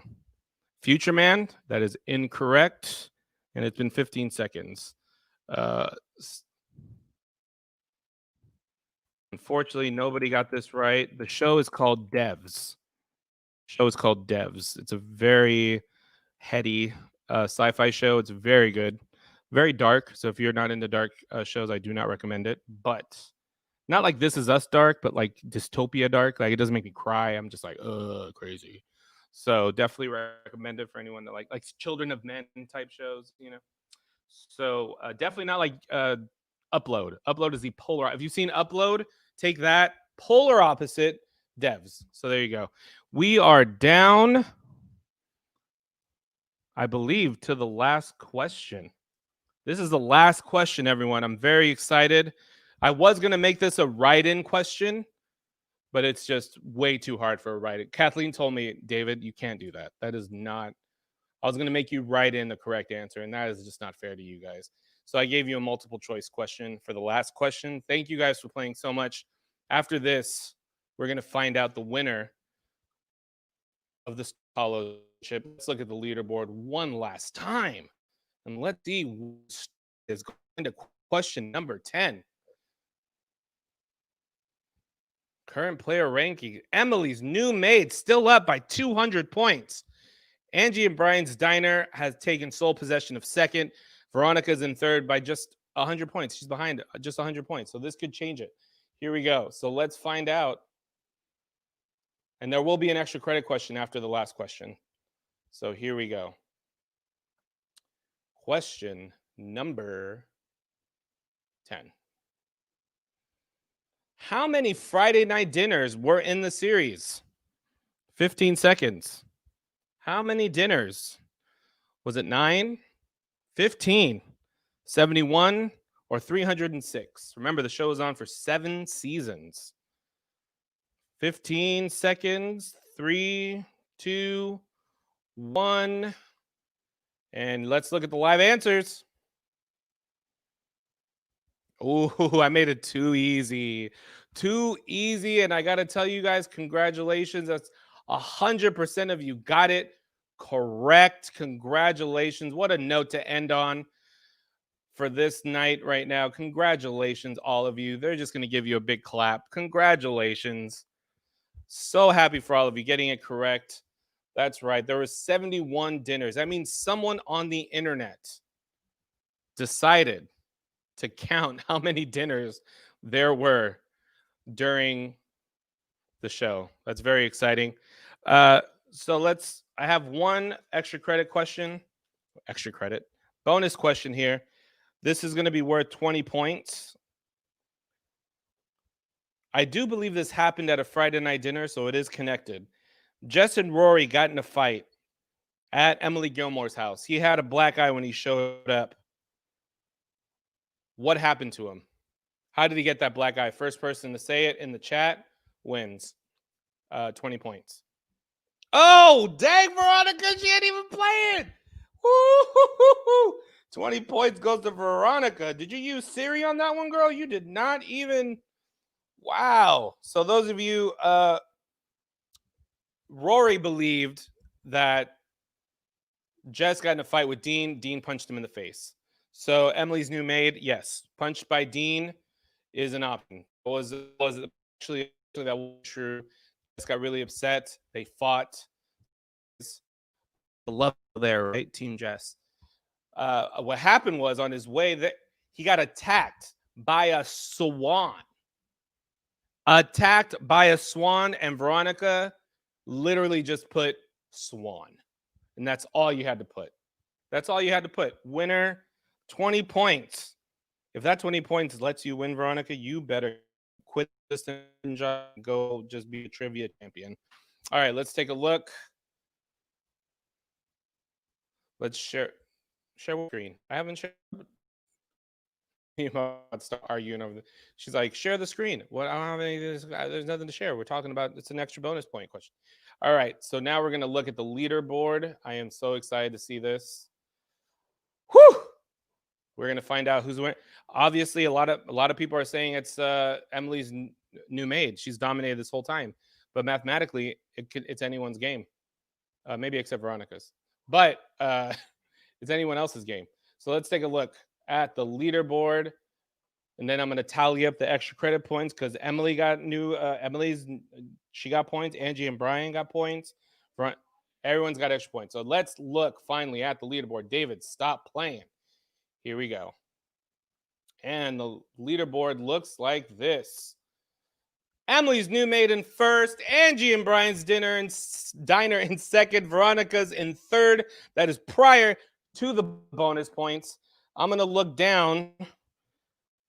Future Man, that is incorrect. And it's been 15 seconds. Unfortunately, nobody got this right. The show is called Devs. It's a very heady sci-fi show. It's very good. Very dark. So if you're not into dark shows, I do not recommend it. But not like This Is Us dark, but like dystopia dark. Like it doesn't make me cry. I'm just like, crazy. So definitely recommend it for anyone that like Children of Men type shows, you know. So definitely not like Upload. Upload is the polar. If you've seen Upload, take that. Polar opposite, Devs. So there you go. We are down, I believe, to the last question. This is the last question, everyone. I'm very excited. I was going to make this a write-in question, but it's just way too hard for a write-in. Kathleen told me, David, you can't do that. That is not. I was going to make you write in the correct answer, and that is just not fair to you guys. So I gave you a multiple choice question for the last question. Thank you guys for playing so much. After this, we're going to find out the winner of the scholarship. Let's look at the leaderboard one last time. And let's see who is going to question number 10. Current player ranking. Emily's new maid still up by 200 points. Angie and Brian's Diner has taken sole possession of second. Veronica's in third by just 100 points. She's behind just 100 points. So this could change it. Here we go. So let's find out. And there will be an extra credit question after the last question. So here we go. Question number 10. How many Friday night dinners were in the series? 15 seconds. How many dinners? Was it 9, 15, 71, or 306? Remember, the show is on for 7 seasons. 15 seconds. 3, 2, 1. And let's look at the live answers. Oh, I made it too easy. Too easy. And I got to tell you guys, congratulations. That's 100% of you got it correct. Congratulations. What a note to end on for this night right now. Congratulations, all of you. They're just going to give you a big clap. Congratulations. So happy for all of you getting it correct. That's right. There were 71 dinners. That means someone on the internet decided to count how many dinners there were during the show. That's very exciting. So I have one extra credit question. Extra credit. Bonus question here. This is going to be worth 20 points. I do believe this happened at a Friday night dinner, so it is connected. Jess and Rory got in a fight at Emily Gilmore's house. He had a black eye when he showed up. What happened to him? How did he get that black eye? First person to say it in the chat wins 20 points. Oh, dang, Veronica, she ain't even playing. Woo-hoo-hoo-hoo. 20 points goes to Veronica. Did you use Siri on that one, girl? You did not even. Wow. So those of you, Rory believed that Jess got in a fight with Dean. Dean punched him in the face. So Emily's new maid, yes, punched by Dean is an option. Was actually that was true. got really upset. They fought. The love there, right? Team Jess. What happened was on his way that he got attacked by a swan. Attacked by a swan, and Veronica literally just put swan. And that's all you had to put. That's all you had to put. Winner, 20 points. If that 20 points lets you win, Veronica, you better quit this and go just be a trivia champion. All right, let's take a look. Let's share screen. I haven't shared. You might start arguing over this. She's like, share the screen. What? I don't have any. There's nothing to share. We're talking about it's an extra bonus point question. All right, so now we're gonna look at the leaderboard. I am so excited to see this. Whew! We're gonna find out who's winning. Obviously, a lot of people are saying it's Emily's new maid. She's dominated this whole time, but mathematically, it's anyone's game, maybe except Veronica's. But it's anyone else's game. So let's take a look at the leaderboard, and then I'm going to tally up the extra credit points because Emily got she got points. Angie and Brian got points. Everyone's got extra points. So let's look finally at the leaderboard. David, stop playing. Here we go. And the leaderboard looks like this. Emily's new maid in first, Angie and Brian's diner in second, Veronica's in third. That is prior to the bonus points. I'm going to look down.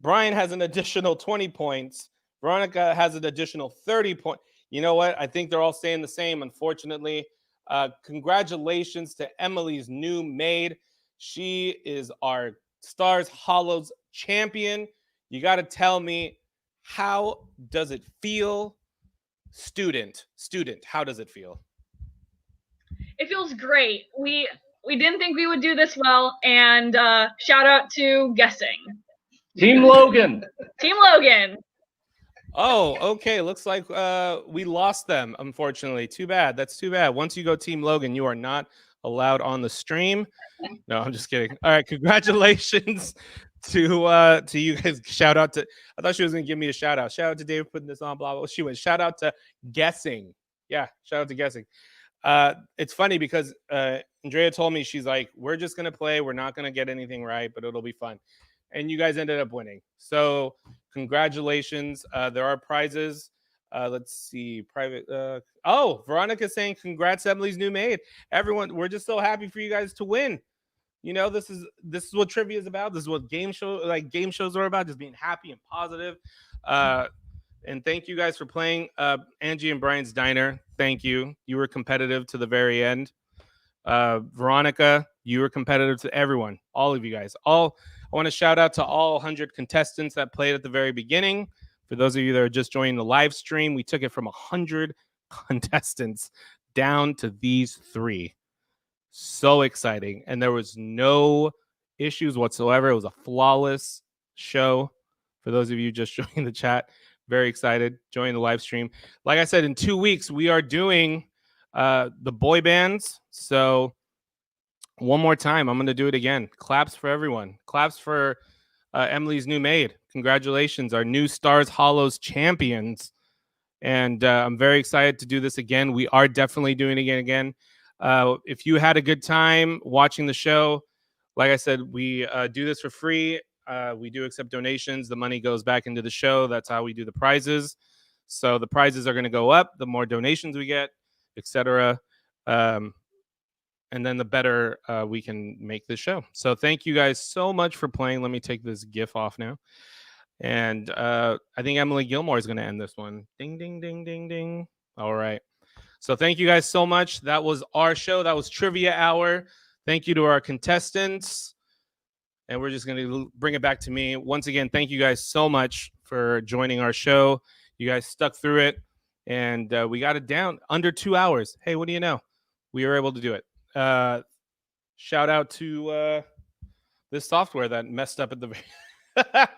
Brian has an additional 20 points. Veronica has an additional 30 points. You know what? I think they're all staying the same, unfortunately. Congratulations to Emily's new maid. She is our Stars Hollows champion. You got to tell me, how does it feel? Student, how does it feel? It feels great. We didn't think we would do this well, and shout out to guessing. Team Logan. Team Logan. Oh, okay. Looks like we lost them, unfortunately. Too bad. That's too bad. Once you go Team Logan, you are not allowed on the stream. No, I'm just kidding. All right, congratulations to you guys. Shout out to, I thought she was gonna give me a shout out. Shout out to David putting this on, blah blah. She went, shout out to guessing. Yeah, shout out to guessing. It's funny because Andrea told me, she's like, we're just gonna play, we're not gonna get anything right, but it'll be fun. And you guys ended up winning. So congratulations. There are prizes. Let's see, private. Oh, Veronica saying congrats, Emily's new maid. Everyone, we're just so happy for you guys to win. You know, this is what trivia is about. This is what game shows are about, just being happy and positive. And thank you guys for playing. Angie and Brian's Diner, thank you. You were competitive to the very end. Veronica, you were competitive to everyone, all of you guys. I want to shout out to all 100 contestants that played at the very beginning. For those of you that are just joining the live stream, we took it from 100 contestants down to these 3. So exciting. And there was no issues whatsoever. It was a flawless show. For those of you just joining the chat, very excited, joining the live stream. Like I said, in 2 weeks, we are doing the boy bands. So one more time, I'm going to do it again. Claps for everyone. Claps for Emily's new maid. Congratulations, our new Stars Hollows champions. And I'm very excited to do this again. We are definitely doing it again. If you had a good time watching the show, like I said, we do this for free. We do accept donations. The money goes back into the show. That's how we do the prizes. So the prizes are going to go up the more donations we get, etc. And then the better we can make this show. So thank you guys so much for playing. Let me take this GIF off now. And I think Emily GIlmore is going to end this one. Ding, ding, ding, ding, ding. All right. So thank you guys so much. That was our show. That was Trivia Hour. Thank you to our contestants. And we're just going to bring it back to me. Once again, thank you guys so much for joining our show. You guys stuck through it. And we got it down under 2 hours. Hey, what do you know? We were able to do it. Shout out to this software that messed up at the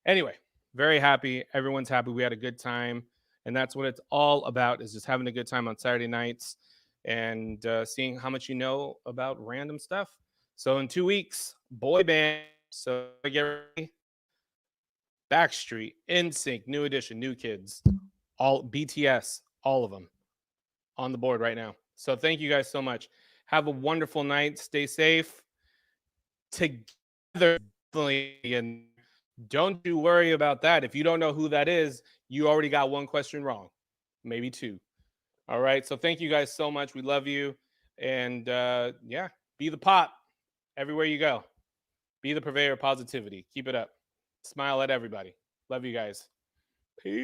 anyway, very happy. Everyone's happy. We had a good time. And that's what it's all about, is just having a good time on Saturday nights and seeing how much you know about random stuff. So in 2 weeks, boy band. So get ready. Backstreet, NSYNC, New Edition, New Kids, all BTS, All of them on the board right now. So thank you guys so much. Have a wonderful night. Stay safe. Together, and don't you worry about that. If you don't know who that is, you already got one question wrong, maybe two. All right. So thank you guys so much. We love you. And yeah, be the pop everywhere you go. Be the purveyor of positivity. Keep it up. Smile at everybody. Love you guys. Peace.